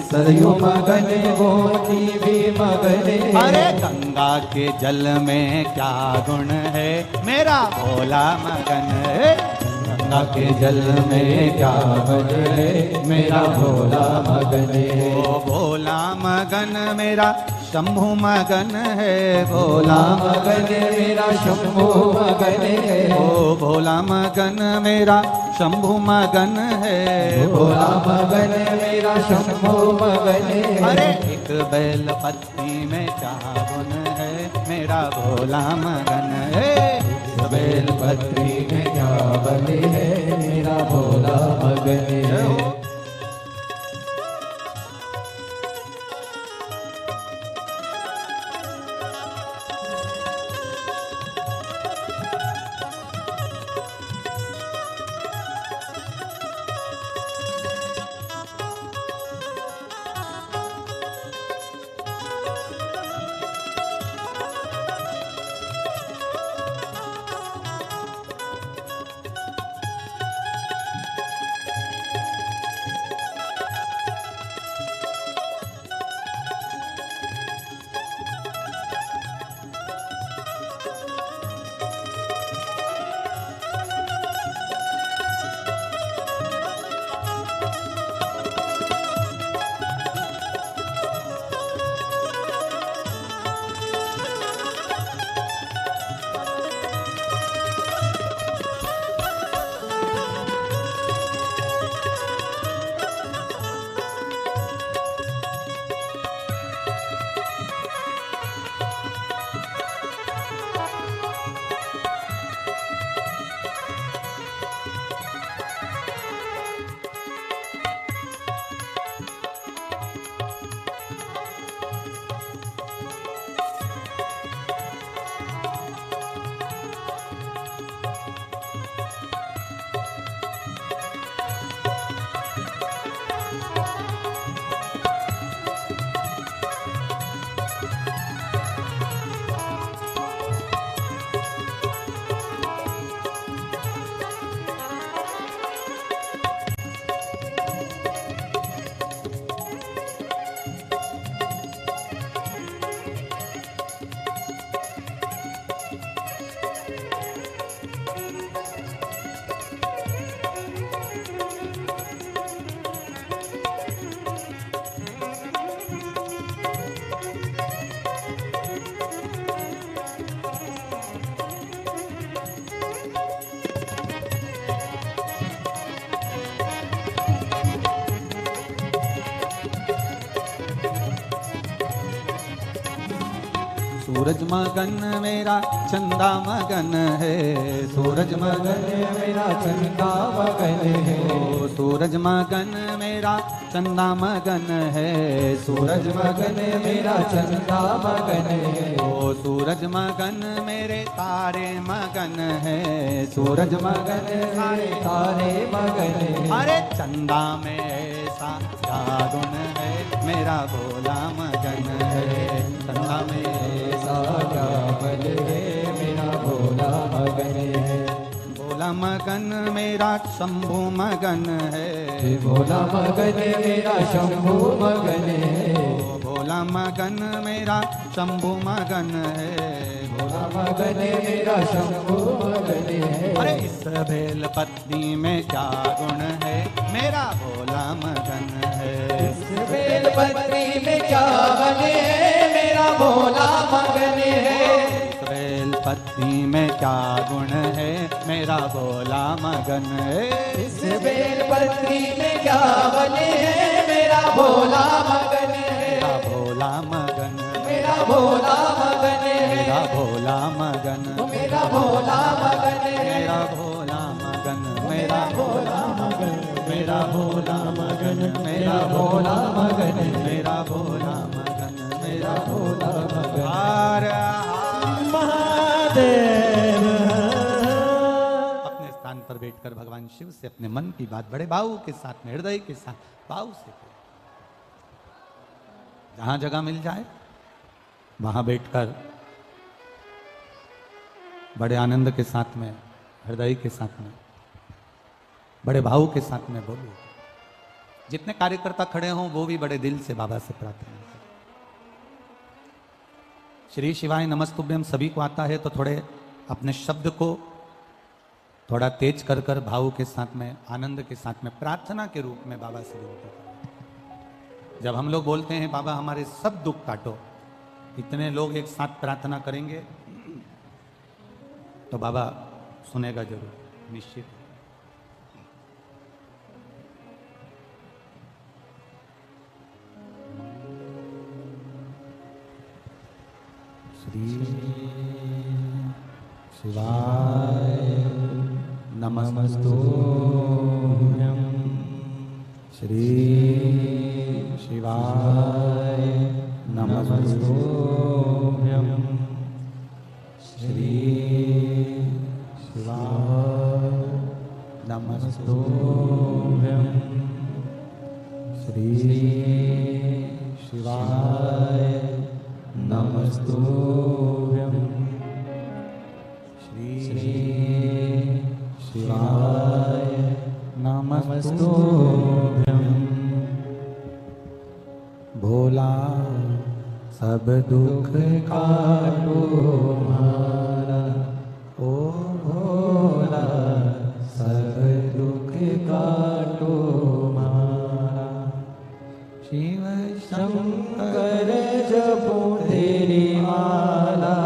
सरयू मगन गोमती भी मगन है। अरे गंगा के जल में क्या गुण है, मेरा भोला मगन है। गंगा के जल में क्या गुण है, मेरा भोला मगन है। ओ भोला मगन मेरा शंभु मगन है, भोला मगन मेरा शंभु मगन है। ओ भोला मगन मेरा शंभु मगन है, भोला मगन मेरा शंभु मगन है। अरे एक बेल पत्ती में क्या गुण है, मेरा भोला मगन है। बेलपत्री में क्या बने है मेरा भोला मगन है। सूरज मगन मेरा चंदा मगन है। सूरज मगन मेरा चंदा मगन है। ओ सूरज मगन मेरा चंदा मगन है। सूरज मगन मेरा चंदा मगन है। ओ सूरज मगन मेरे तारे मगन है। सूरज मगन मेरे तारे मगन है। अरे चंदा में ऐसा जागुन है मेरा भोला मगन है। चंदा में ऐसा जागुन है मेरा भोला मगन है। भोला मगन मेरा शंभु मगन है। भोला मगन मेरा शंभु मगन है। भोला मगन मेरा शंभु मगन है। भोला मगन मेरा शंभु मगन है। अरे इस बेल पत्नी में क्या गुण है मेरा भोला मगन है। इस बेल पत्री में क्या बने है मेरा भोला मगन है। इस बेल पत्नी में क्या गुण है मेरा भोला मगन है। इस बेल पत्री में क्या बने है मेरा भोला मगन है। मेरा भोला मगन मेरा भोला मगन है। मेरा भोला मगन मेरा भोला मगन है। मेरा भोला मगन मेरा भोला मगन मेरा भोला मगन मेरा भोला मगन मेरा भोला मगन मेरा भोला मगन। हर महादेव। अपने स्थान पर बैठकर भगवान शिव से अपने मन की बात बड़े भाव के साथ में, हृदय के साथ भाव से करें। जहां जगह मिल जाए वहां बैठकर बड़े आनंद के साथ में, हृदय के साथ में, बड़े भाव के साथ में बोलो। जितने कार्यकर्ता खड़े हों वो भी बड़े दिल से बाबा से प्रार्थना करें। श्री शिवाय नमस्तुभ्यम सभी को आता है तो थोड़े अपने शब्द को थोड़ा तेज कर कर भाव के साथ में, आनंद के साथ में, प्रार्थना के रूप में बाबा से विनती करें। जब हम लोग बोलते हैं बाबा हमारे सब दुख काटो, इतने लोग एक साथ प्रार्थना करेंगे तो बाबा सुनेगा जरूर, निश्चित। श्री शिवाय नमस्तुभ्यं। श्री शिवाय नमस्तुभ्यं। श्री शिवाय नमस्तुभ्यं। श्री शिवाय नमस्तुभ्यं। श्री शिवाय नमस्तुभ्यं। भोला सब दुख काटो मारा, ओ भोला सब दुख काटो मारा। शिव शंकर जपो तेरी माला,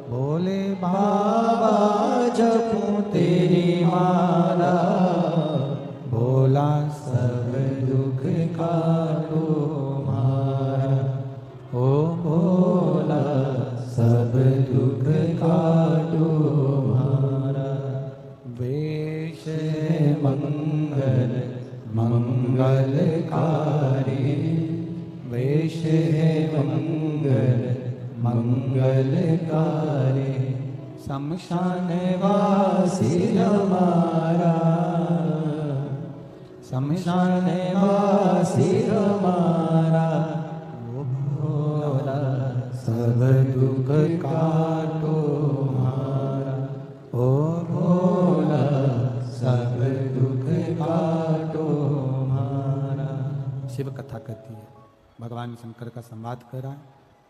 भोले बाबा जपो तेरी माला। भोला सब दुख काटो मारा, ओ भोला सब दुख काटो मारा। वेश मंगल मंगलकारी, वेश मंगल मंगलकारी। शमशान वासी हमारा, शमशान वासी हमारा। ओ भोला सब दुख काटो मारा, ओ भोला सब दुख काटो मारा। शिव कथा कहती है, भगवान शंकर का संवाद कर रहा है,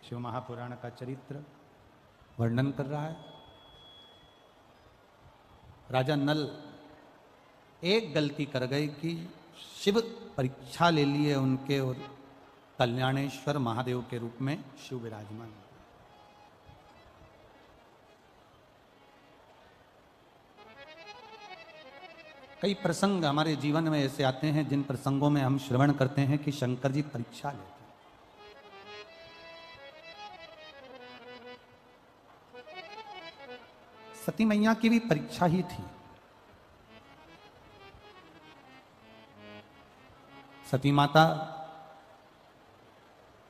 शिव महापुराण का चरित्र वर्णन कर रहा है। राजा नल एक गलती कर गए कि शिव परीक्षा ले लिए उनके, और कल्याणेश्वर महादेव के रूप में शिव विराजमान। कई प्रसंग हमारे जीवन में ऐसे आते हैं जिन प्रसंगों में हम श्रवण करते हैं कि शंकर जी परीक्षा लेते हैं। सती मैया की भी परीक्षा ही थी। सती माता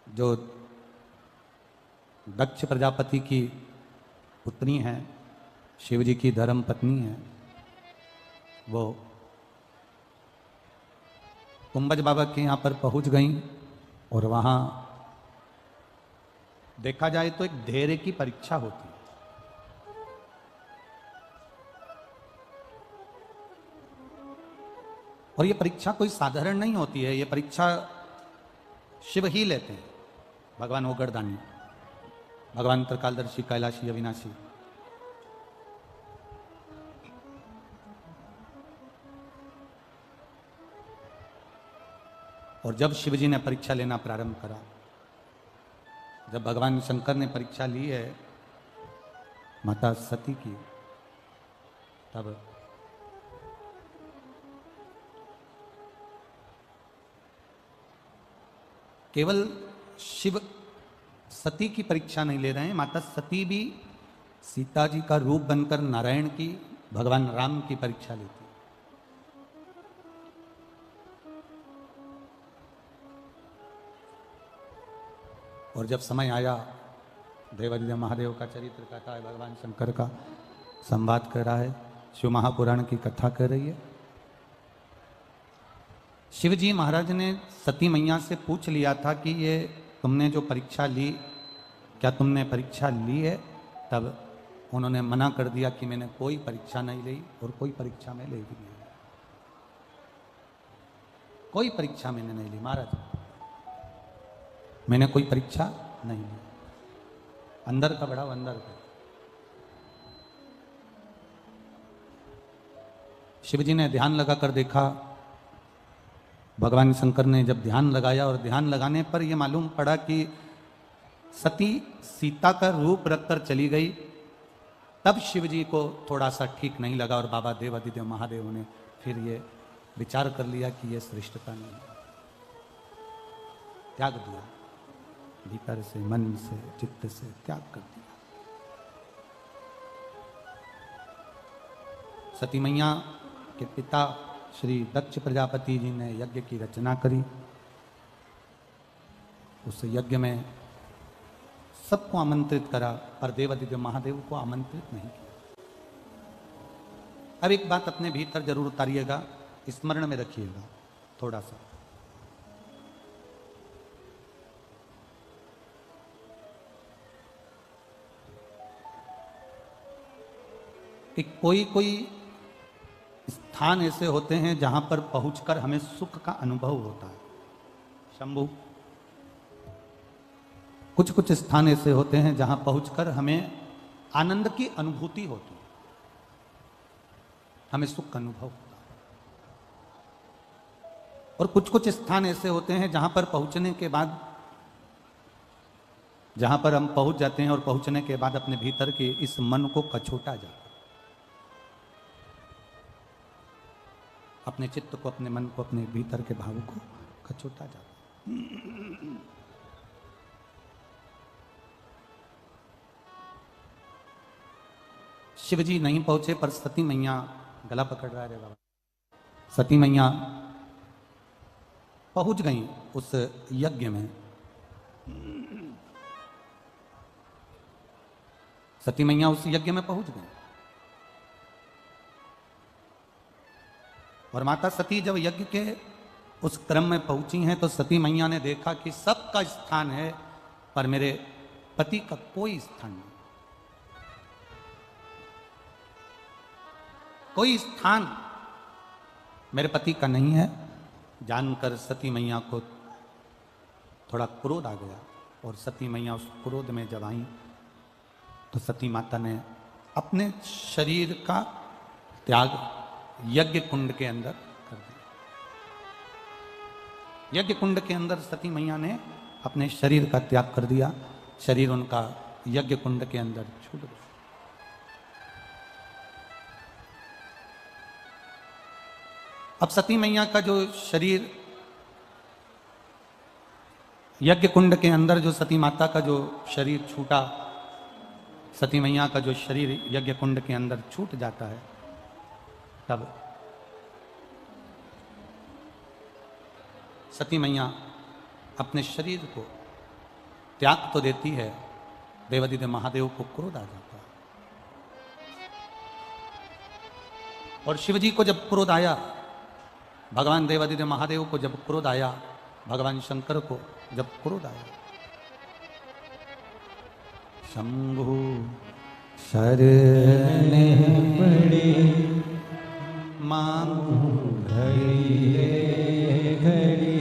जो दक्ष प्रजापति की पुत्री हैं, शिव जी की धर्म पत्नी है, वो कुंभज बाबा के यहाँ पर पहुंच गई और वहाँ देखा जाए तो एक धैर्य की परीक्षा होती है। और ये परीक्षा कोई साधारण नहीं होती है, ये परीक्षा शिव ही लेते हैं। भगवान ओगरदानी, भगवान त्रिकालदर्शी, कैलाशी, अविनाशी। और जब शिव जी ने परीक्षा लेना प्रारंभ करा, जब भगवान शंकर ने परीक्षा ली है माता सती की, तब केवल शिव सती की परीक्षा नहीं ले रहे हैं, माता सती भी सीता जी का रूप बनकर नारायण की, भगवान राम की परीक्षा लेती। और जब समय आया, देवादिदेव महादेव का चरित्र कथा है, भगवान शंकर का संवाद कर रहा है, शिव महापुराण की कथा कर रही है। शिव जी महाराज ने सती मैया से पूछ लिया था कि ये तुमने जो परीक्षा ली, क्या तुमने परीक्षा ली है? तब उन्होंने मना कर दिया कि मैंने कोई परीक्षा नहीं ली और कोई परीक्षा में ले भी नहीं, कोई परीक्षा मैंने नहीं ली महाराज, मैंने कोई परीक्षा नहीं ली। अंदर का बढ़ाओ, अंदर का। शिव जी ने ध्यान लगाकर देखा, भगवान शंकर ने जब ध्यान लगाया और ध्यान लगाने पर यह मालूम पड़ा कि सती सीता का रूप रखकर चली गई, तब शिव जी को थोड़ा सा ठीक नहीं लगा और बाबा देवादिदेव महादेव ने फिर ये विचार कर लिया कि यह श्रेष्ठता नहीं, त्याग दिया। भीतर से, मन से, चित्त से त्याग कर दिया। सती मैया के पिता श्री दक्ष प्रजापति जी ने यज्ञ की रचना करी। उस यज्ञ में सबको आमंत्रित करा, पर देवादिदेव महादेव को आमंत्रित नहीं किया। अब एक बात अपने भीतर जरूर उतारिएगा, स्मरण में रखिएगा थोड़ा सा। कि कोई कोई स्थान ऐसे होते हैं जहां पर पहुंचकर हमें सुख का अनुभव होता है। शंभु, कुछ कुछ स्थान ऐसे होते हैं जहां पहुंचकर हमें आनंद की अनुभूति होती है, हमें सुख का अनुभव होता है। और कुछ कुछ स्थान ऐसे होते हैं जहां पर पहुंचने के बाद, जहां पर हम पहुंच जाते हैं और पहुंचने के बाद अपने भीतर के इस मन को कछोटा जाता है, अपने चित्त को, अपने मन को, अपने भीतर के भाव को कछोटा जाता है। शिव जी नहीं पहुंचे पर सती मैया, गला पकड़ रहा है बाबा, सती मैया पहुंच गई उस यज्ञ में। सती मैया उस यज्ञ में पहुंच गई। और माता सती जब यज्ञ के उस क्रम में पहुंची हैं तो सती मैया ने देखा कि सबका स्थान है पर मेरे पति का कोई स्थान नहीं, कोई स्थान मेरे पति का नहीं है। जानकर सती मैया को थोड़ा क्रोध आ गया, और सती मैया उस क्रोध में जब आई तो सती माता ने अपने शरीर का त्याग यज्ञ कुंड के अंदर कर दिया। यज्ञ कुंड के अंदर सती मैया ने अपने शरीर का त्याग कर दिया। शरीर उनका यज्ञ कुंड के अंदर छूट गया। अब सती मैया का जो शरीर यज्ञ कुंड के अंदर, जो सती माता का जो शरीर छूटा, सती मैया का जो शरीर यज्ञ कुंड के अंदर छूट जाता है, तब सती मैया अपने शरीर को त्याग तो देती है, देवादिदेव महादेव को क्रोध आ जाता है। और शिव जी को जब क्रोध आया, भगवान देवादिदेव महादेव को जब क्रोध आया, भगवान शंकर को जब क्रोध आया, शंभु शरण पड़ी मांगू घड़ी घड़ी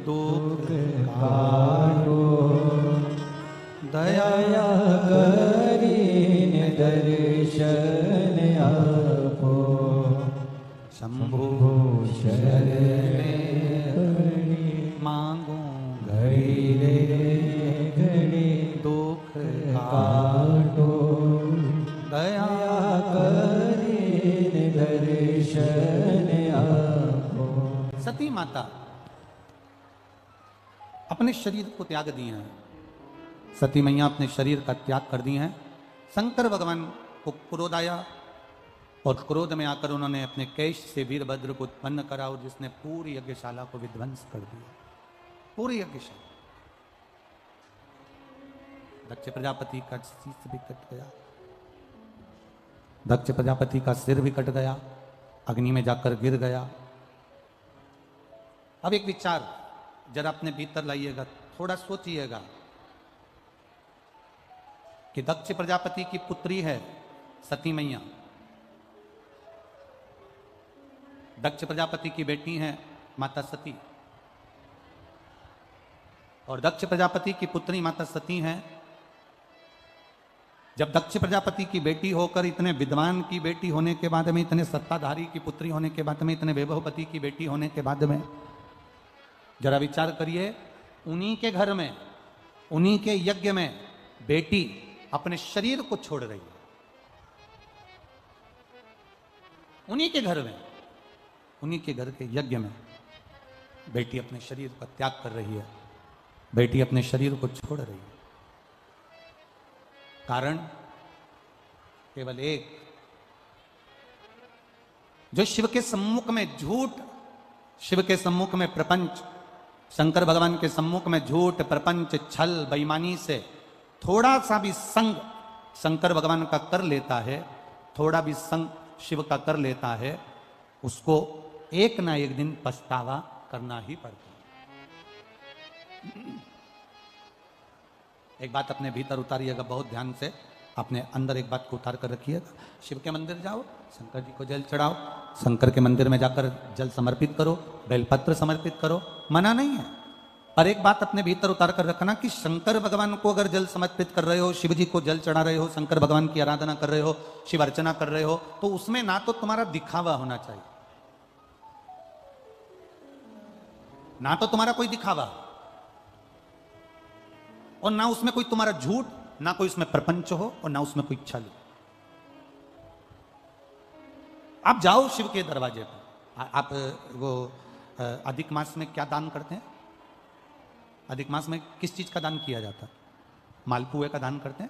दुख काटो, दया करीन दर्शन आपो। शंभु शरण पड़ी मांगू घड़ी घड़ी दुख काटो, दया करीन दर्शन आपो। सती माता अपने शरीर को त्याग दिए हैं। सती मैया अपने शरीर का त्याग कर दिए हैं। शंकर भगवान को क्रोध आया, और क्रोध में आकर उन्होंने अपने केश से वीरभद्र को उत्पन्न करा, और जिसने पूरी यज्ञशाला को विध्वंस कर दिया, पूरी यज्ञशाला। दक्ष प्रजापति का शीश भी कट गया, दक्ष प्रजापति का सिर भी कट गया, अग्नि में जाकर गिर गया। अब एक विचार जरा अपने भीतर लाइएगा, थोड़ा सोचिएगा कि दक्ष प्रजापति की पुत्री है सती मैया, दक्ष प्रजापति की बेटी है माता सती, और दक्ष प्रजापति की पुत्री माता सती हैं। जब दक्ष प्रजापति की बेटी होकर, इतने विद्वान की बेटी होने के बाद में, इतने सत्ताधारी की पुत्री होने के बाद में, इतने वैभवपति की बेटी होने के बाद में, जरा विचार करिए, उन्हीं के घर में, उन्हीं के यज्ञ में बेटी अपने शरीर को छोड़ रही है। उन्हीं के घर में, उन्हीं के घर के यज्ञ में बेटी अपने शरीर का त्याग कर रही है। बेटी अपने शरीर को छोड़ रही है। कारण केवल एक, जो शिव के सम्मुख में झूठ, शिव के सम्मुख में प्रपंच, शंकर भगवान के सम्मुख में झूठ, प्रपंच, छल, बेईमानी से थोड़ा सा भी संग शंकर भगवान का कर लेता है, थोड़ा भी संग शिव का कर लेता है, उसको एक ना एक दिन पछतावा करना ही पड़ता है। एक बात अपने भीतर उतारिएगा, बहुत ध्यान से अपने अंदर एक बात को उतार कर रखिएगा। शिव के मंदिर जाओ, शंकर जी को जल चढ़ाओ, शंकर के मंदिर में जाकर जल समर्पित करो, बेलपत्र समर्पित करो, मना नहीं है। पर एक बात अपने भीतर उतार कर रखना कि शंकर भगवान को अगर जल समर्पित कर रहे हो, शिव जी को जल चढ़ा रहे हो, शंकर भगवान की आराधना कर रहे हो, शिव अर्चना कर रहे हो, तो उसमें ना तो तुम्हारा दिखावा होना चाहिए, ना तो तुम्हारा कोई दिखावा, और ना उसमें कोई तुम्हारा झूठ, ना कोई उसमें प्रपंच हो, और ना उसमें कोई छल। आप जाओ शिव के दरवाजे पर। आप वो अधिक मास में क्या दान करते हैं? अधिक मास में किस चीज का दान किया जाता है? मालपुए का दान करते हैं।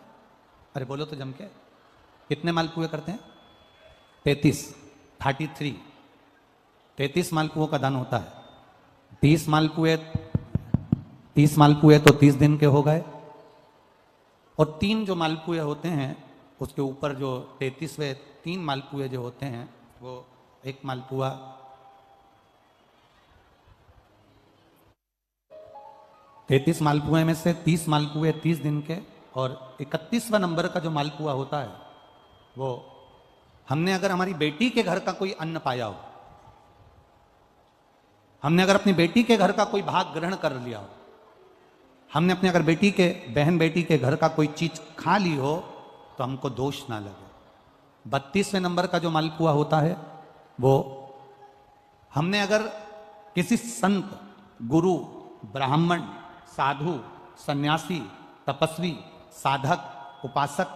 अरे बोलो तो जम के, कितने मालपुए करते हैं? 33 33 मालपुओं का दान होता है। 30 मालपुए तो 30 दिन के हो गए, और 3 जो मालपुए होते हैं उसके ऊपर जो 33वें 3 मालपुए जो होते हैं, वो एक मालपुआ 33 मालपुए में से 30 मालपुए 30 दिन के, और 31वां नंबर का जो मालपुआ होता है वो हमने अगर हमारी बेटी के घर का कोई अन्न पाया हो, हमने अगर अपनी बेटी के घर का कोई भाग ग्रहण कर लिया हो, हमने अपने अगर बेटी के बहन बेटी के घर का कोई चीज खा ली हो, तो हमको दोष ना लगे। 32वें नंबर का जो मालपुआ होता है वो हमने अगर किसी संत, गुरु, ब्राह्मण, साधु, सन्यासी, तपस्वी, साधक, उपासक,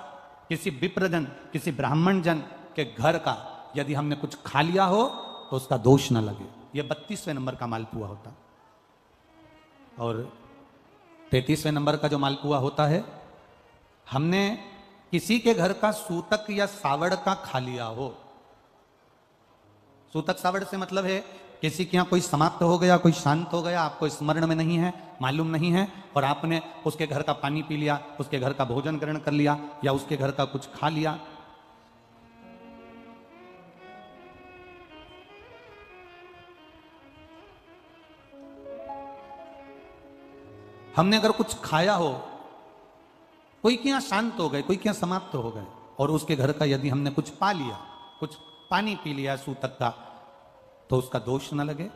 किसी विप्रजन, किसी ब्राह्मण जन के घर का यदि हमने कुछ खा लिया हो तो उसका दोष ना लगे। यह 32वें नंबर का मालपुआ होता। और 33वें नंबर का जो मालपुआ होता है, हमने किसी के घर का सूतक या सावड़ का खा लिया हो। सूतक सावड़ से मतलब है किसी के यहाँ कोई समाप्त हो गया, कोई शांत हो गया, आपको स्मरण में नहीं है, मालूम नहीं है, और आपने उसके घर का पानी पी लिया, उसके घर का भोजन ग्रहण कर लिया, या उसके घर का कुछ खा लिया। हमने अगर कुछ खाया हो, कोई के यहाँ शांत हो गए, कोई के यहाँ समाप्त हो गए, और उसके घर का यदि हमने कुछ पा लिया, कुछ पानी पी लिया सूतक का, तो उसका दोष न लगे।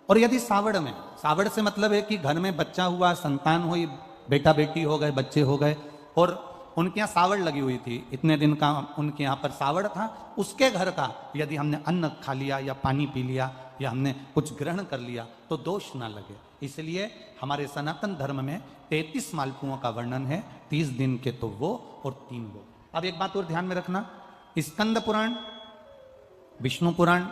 और यदि सावड़ में, सावड़ से मतलब है कि घर में बच्चा हुआ, संतान हुई, बेटा बेटी हो गए, बच्चे हो गए, और उनके यहाँ सावड़ लगी हुई थी, इतने दिन का उनके यहाँ पर सावड़ था, उसके घर का यदि हमने अन्न खा लिया या पानी पी लिया या हमने कुछ ग्रहण कर लिया तो दोष ना लगे। इसलिए हमारे सनातन धर्म में 33 मालपुओं का वर्णन है, 30 दिन के तो वो और 3 वो। अब एक बात और ध्यान में रखना, स्कंद पुराण, विष्णु पुराण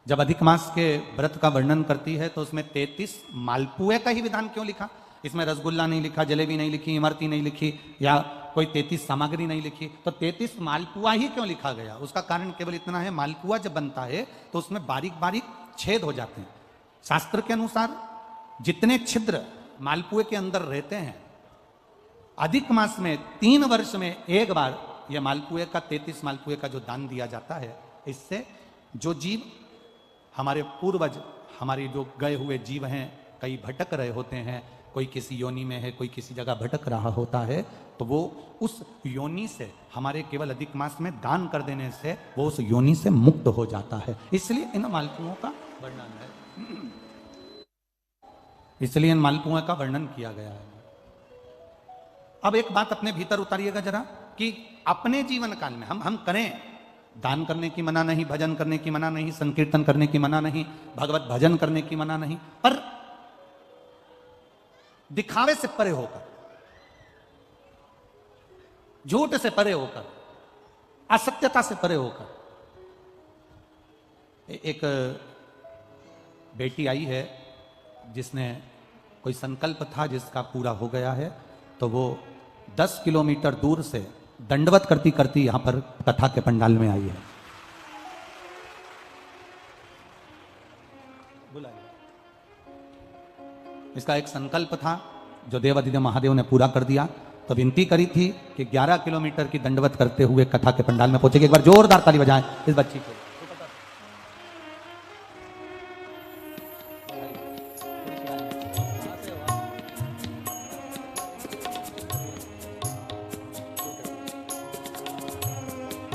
जब अधिक मास के व्रत का वर्णन करती है तो उसमें 33 मालपुए का ही विधान क्यों लिखा? इसमें रसगुल्ला नहीं लिखा, जलेबी नहीं लिखी, इमरती नहीं लिखी, या कोई 33 सामग्री नहीं लिखी, तो 33 मालपुआ ही क्यों लिखा गया? उसका कारण केवल इतना है, मालपुआ जब बनता है तो उसमें बारीक बारीक छेद हो जाते हैं। शास्त्र के अनुसार जितने छिद्र मालपुए के अंदर रहते हैं, अधिक मास में 3 वर्ष में एक बार यह मालपुए का 33 मालपुए का जो दान दिया जाता है, इससे जो जीव हमारे पूर्वज, हमारे जो गए हुए जीव हैं, कई भटक रहे होते हैं, कोई किसी योनि में है, कोई किसी जगह भटक रहा होता है, तो वो उस योनि से हमारे केवल अधिक मास में दान कर देने से वो उस योनि से मुक्त हो जाता है। इसलिए इन मालपुओं का वर्णन है, इसलिए इन मालपुओं का वर्णन किया गया है। अब एक बात अपने भीतर उतारिएगा जरा, कि अपने जीवन काल में हम करें, दान करने की मना नहीं, भजन करने की मना नहीं, संकीर्तन करने की मना नहीं, भगवत भजन करने की मना नहीं, पर दिखावे से परे होकर, झूठ से परे होकर, असत्यता से परे होकर। एक बेटी आई है जिसने कोई संकल्प था जिसका पूरा हो गया है, तो वो 10 किलोमीटर दूर से दंडवत करती करती यहां पर कथा के पंडाल में आई है। इसका एक संकल्प था जो देवाधिदेव महादेव ने पूरा कर दिया। तो विनती करी थी कि 11 किलोमीटर की दंडवत करते हुए कथा के पंडाल में पहुंचेगी। एक बार जोरदार ताली बजाएं इस बच्ची को।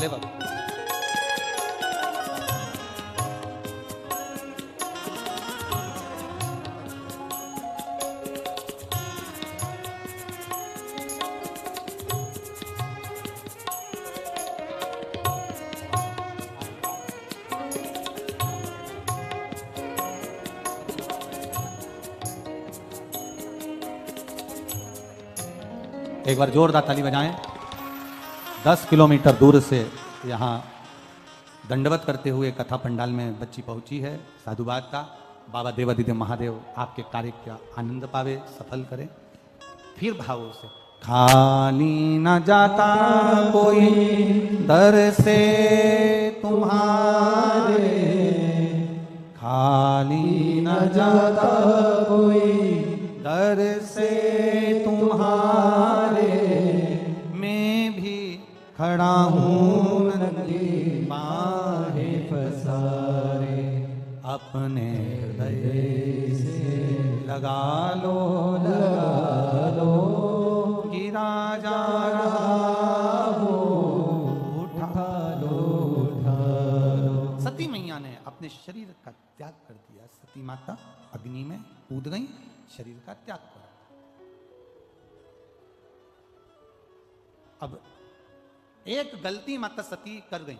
ले बाबू। एक बार जोरदार ताली बजाएं। 10 किलोमीटर दूर से यहाँ दंडवत करते हुए कथा पंडाल में बच्ची पहुंची है। साधुवाद का बाबा देवाधिदेव महादेव आपके कार्य का आनंद पावे, सफल करें। फिर भावों से खाली न जाता कोई दर से तुम्हारे, खाली न जाता कोई दर से तुम्हारे, मैं भी खड़ा हूँ नंगी बाहें पसारे, अपने हृदय से लगा लो गिरा जा रहा हो, उठा लो। सती मैया ने अपने शरीर का त्याग कर दिया। सती माता अग्नि में कूद गई, शरीर का त्याग कर। अब एक गलती माता सती कर गई।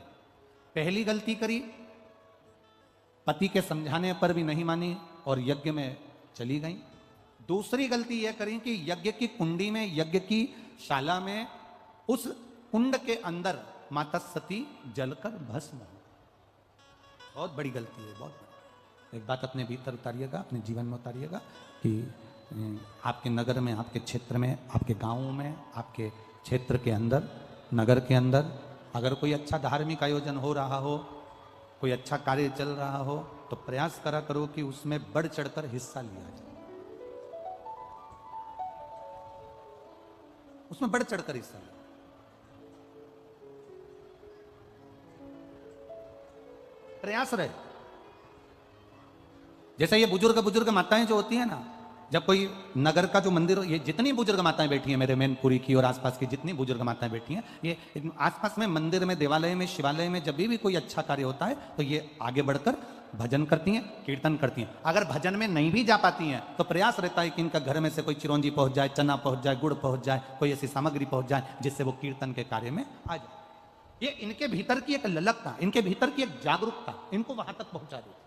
पहली गलती करी, पति के समझाने पर भी नहीं मानी और यज्ञ में चली गई। दूसरी गलती यह करी कि यज्ञ की कुंडी में, यज्ञ की शाला में, उस कुंड के अंदर माता सती जलकर भस्म हो। बहुत बड़ी गलती है, बहुत बड़ी। एक बात अपने भीतर उतारिएगा, अपने जीवन में उतारिएगा कि आपके नगर में, आपके क्षेत्र में, आपके गांव में, आपके क्षेत्र के अंदर, नगर के अंदर अगर कोई अच्छा धार्मिक आयोजन हो रहा हो, कोई अच्छा कार्य चल रहा हो, तो प्रयास करा करो कि उसमें बढ़ चढ़कर हिस्सा लिया जाए। उसमें बढ़ चढ़कर हिस्सा लिया। प्रयास रहे। जैसे ये बुजुर्ग माताएं जो होती है ना, जब कोई नगर का जो मंदिर, ये जितनी बुजुर्ग माताएं बैठी हैं, मेरे मैनपुरी की और आसपास की जितनी बुजुर्ग माताएं बैठी हैं, ये आसपास में मंदिर में, देवालय में, शिवालय में जब भी कोई अच्छा कार्य होता है तो ये आगे बढ़कर भजन करती हैं, कीर्तन करती हैं। अगर भजन में नहीं भी जा पाती हैं तो प्रयास रहता है कि इनका घर में से कोई चिरौंजी पहुंच जाए, चना पहुंच जाए, गुड़ पहुंच जाए, कोई ऐसी सामग्री पहुंच जाए जिससे वो कीर्तन के कार्य में आ जाए। ये इनके भीतर की एक ललकता, इनके भीतर की एक जागरूकता इनको वहां तक पहुंचा देती।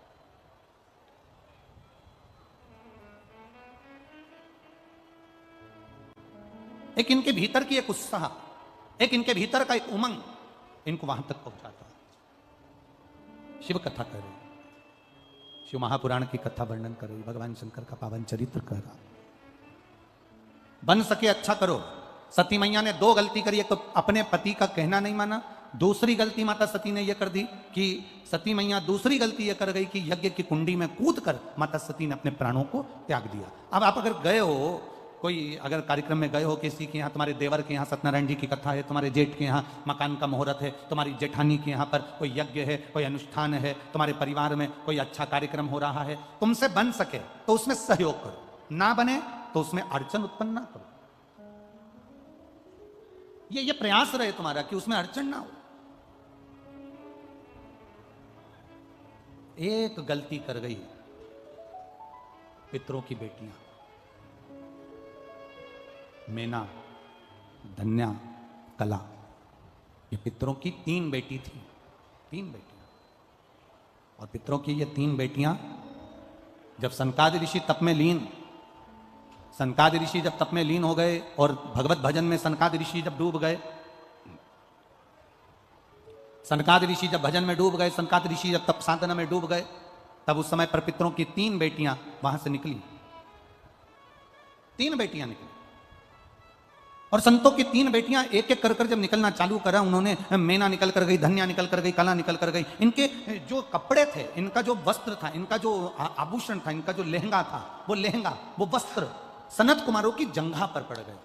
एक इनके भीतर की एक उत्साह, एक इनके भीतर का एक उमंग इनको वहां तक पहुंचाता है। शिव कथा कर रहे, शिव महापुराण की कथा वर्णन कर रही, भगवान शंकर का पावन चरित्र कर रहा। बन सके अच्छा करो। सती मैया ने 2 गलती करी। एक तो अपने पति का कहना नहीं माना, दूसरी गलती माता सती ने यह कर दी कि सती मैया दूसरी गलती यह कर गई कि यज्ञ की कुंडी में कूद कर माता सती ने अपने प्राणों को त्याग दिया। अब आप अगर गए हो, कोई अगर कार्यक्रम में गए हो, किसी के यहाँ, तुम्हारे देवर के यहाँ सत्यनारायण जी की कथा है, तुम्हारे जेठ के यहाँ मकान का मुहूर्त है, तुम्हारी जेठानी के यहाँ पर कोई यज्ञ है, कोई अनुष्ठान है, तुम्हारे परिवार में कोई अच्छा कार्यक्रम हो रहा है, तुमसे बन सके तो उसमें सहयोग करो, ना बने तो उसमें अड़चन उत्पन्न ना करो। ये प्रयास रहे तुम्हारा कि उसमें अड़चन ना हो। एक गलती कर गई पितरों की बेटियां, मेना, धन्या, कला, ये पितरों की 3 बेटी थी, 3 बेटियां। और पितरों की ये 3 बेटियां जब सनकादि ऋषि तप में लीन, सनकादि ऋषि जब तप में लीन हो गए और भगवत भजन में सनकादि ऋषि जब डूब गए, सनकादि ऋषि जब भजन में डूब गए, सनकादि ऋषि जब तप साधना में डूब गए, तब उस समय पर पितरों की 3 बेटियां वहां से निकली 3 बेटियां निकली। और संतों की 3 बेटियां एक एक कर कर जब निकलना चालू करा, उन्होंने मेना निकल कर गई, धन्या निकल कर गई, कला निकल कर गई। इनके जो कपड़े थे, इनका जो वस्त्र था, इनका जो आभूषण था, इनका जो लहंगा था, वो लहंगा, वो वस्त्र सनत कुमारों की जंघा पर पड़ गए।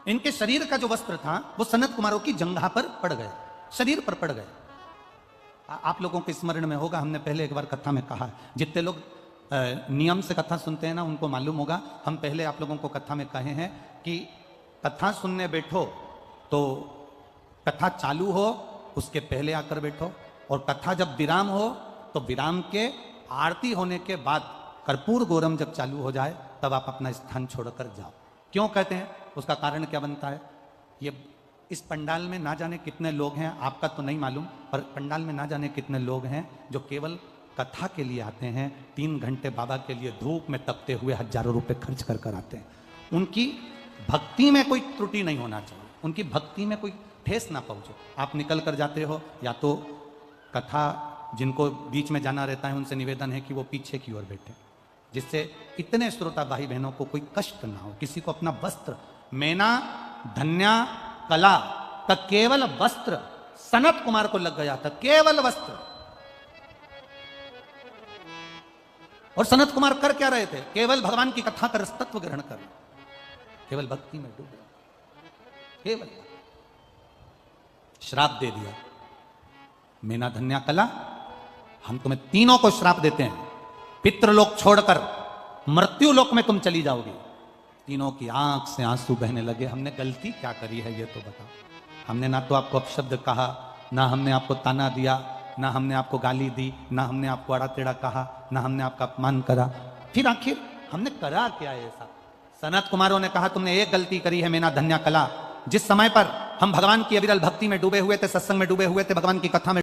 इनके शरीर का जो वस्त्र था वो सनत कुमारों की जंघा पर पड़ गए, शरीर पर पड़ गए। आप लोगों के स्मरण में होगा, हमने पहले एक बार कथा में कहा, जितने लोग नियम से कथा सुनते हैं ना, उनको मालूम होगा। हम पहले आप लोगों को कथा में कहे हैं कि कथा सुनने बैठो तो कथा चालू हो उसके पहले आकर बैठो, और कथा जब विराम हो तो विराम के आरती होने के बाद कर्पूर गौरम जब चालू हो जाए तब आप अपना स्थान छोड़कर जाओ। क्यों कहते हैं, उसका कारण क्या बनता है? ये इस पंडाल में ना जाने कितने लोग हैं, आपका तो नहीं मालूम, पर पंडाल में ना जाने कितने लोग हैं जो केवल कथा के लिए आते हैं। 3 घंटे बाबा के लिए धूप में तपते हुए हजारों रुपए खर्च कर कर आते हैं। उनकी भक्ति में कोई त्रुटि नहीं होना चाहिए, उनकी भक्ति में कोई ठेस ना पहुंचे। आप निकल कर जाते हो, या तो कथा जिनको बीच में जाना रहता है उनसे निवेदन है कि वो पीछे की ओर बैठे, जिससे इतने श्रोता भाई बहनों को कोई कष्ट ना हो। किसी को अपना वस्त्र, मेना धन्या कला का केवल वस्त्र सनत कुमार को लग गया था, केवल वस्त्र। और सनत कुमार कर क्या रहे थे? केवल भगवान की कथा का रसतत्व ग्रहण कर, केवल भक्ति में डूबे, केवल श्राप दे दिया। मेना धन्या कला, हम तुम्हें तीनों को श्राप देते हैं, पितृलोक छोड़कर मृत्युलोक में तुम चली जाओगी। तीनों की आंख से आंसू बहने लगे। हमने गलती क्या करी है ये तो बताओ? हमने ना तो आपको अपशब्द कहा, ना हमने आपको ताना दिया, ना हमने आपको गाली दी, ना हमने आपको आड़ा टेढ़ा कहा, ना हमने आपका अपमान करा, फिर आखिर हमने करा क्या ऐसा? सनत कुमारों ने कहा तुमने एक गलती करी है मेना धन्या कला। जिस समय पर हम भगवान की अविरल भक्ति में डूबे हुए थे, सत्संग में डूबे हुए थे, भगवान की कथा में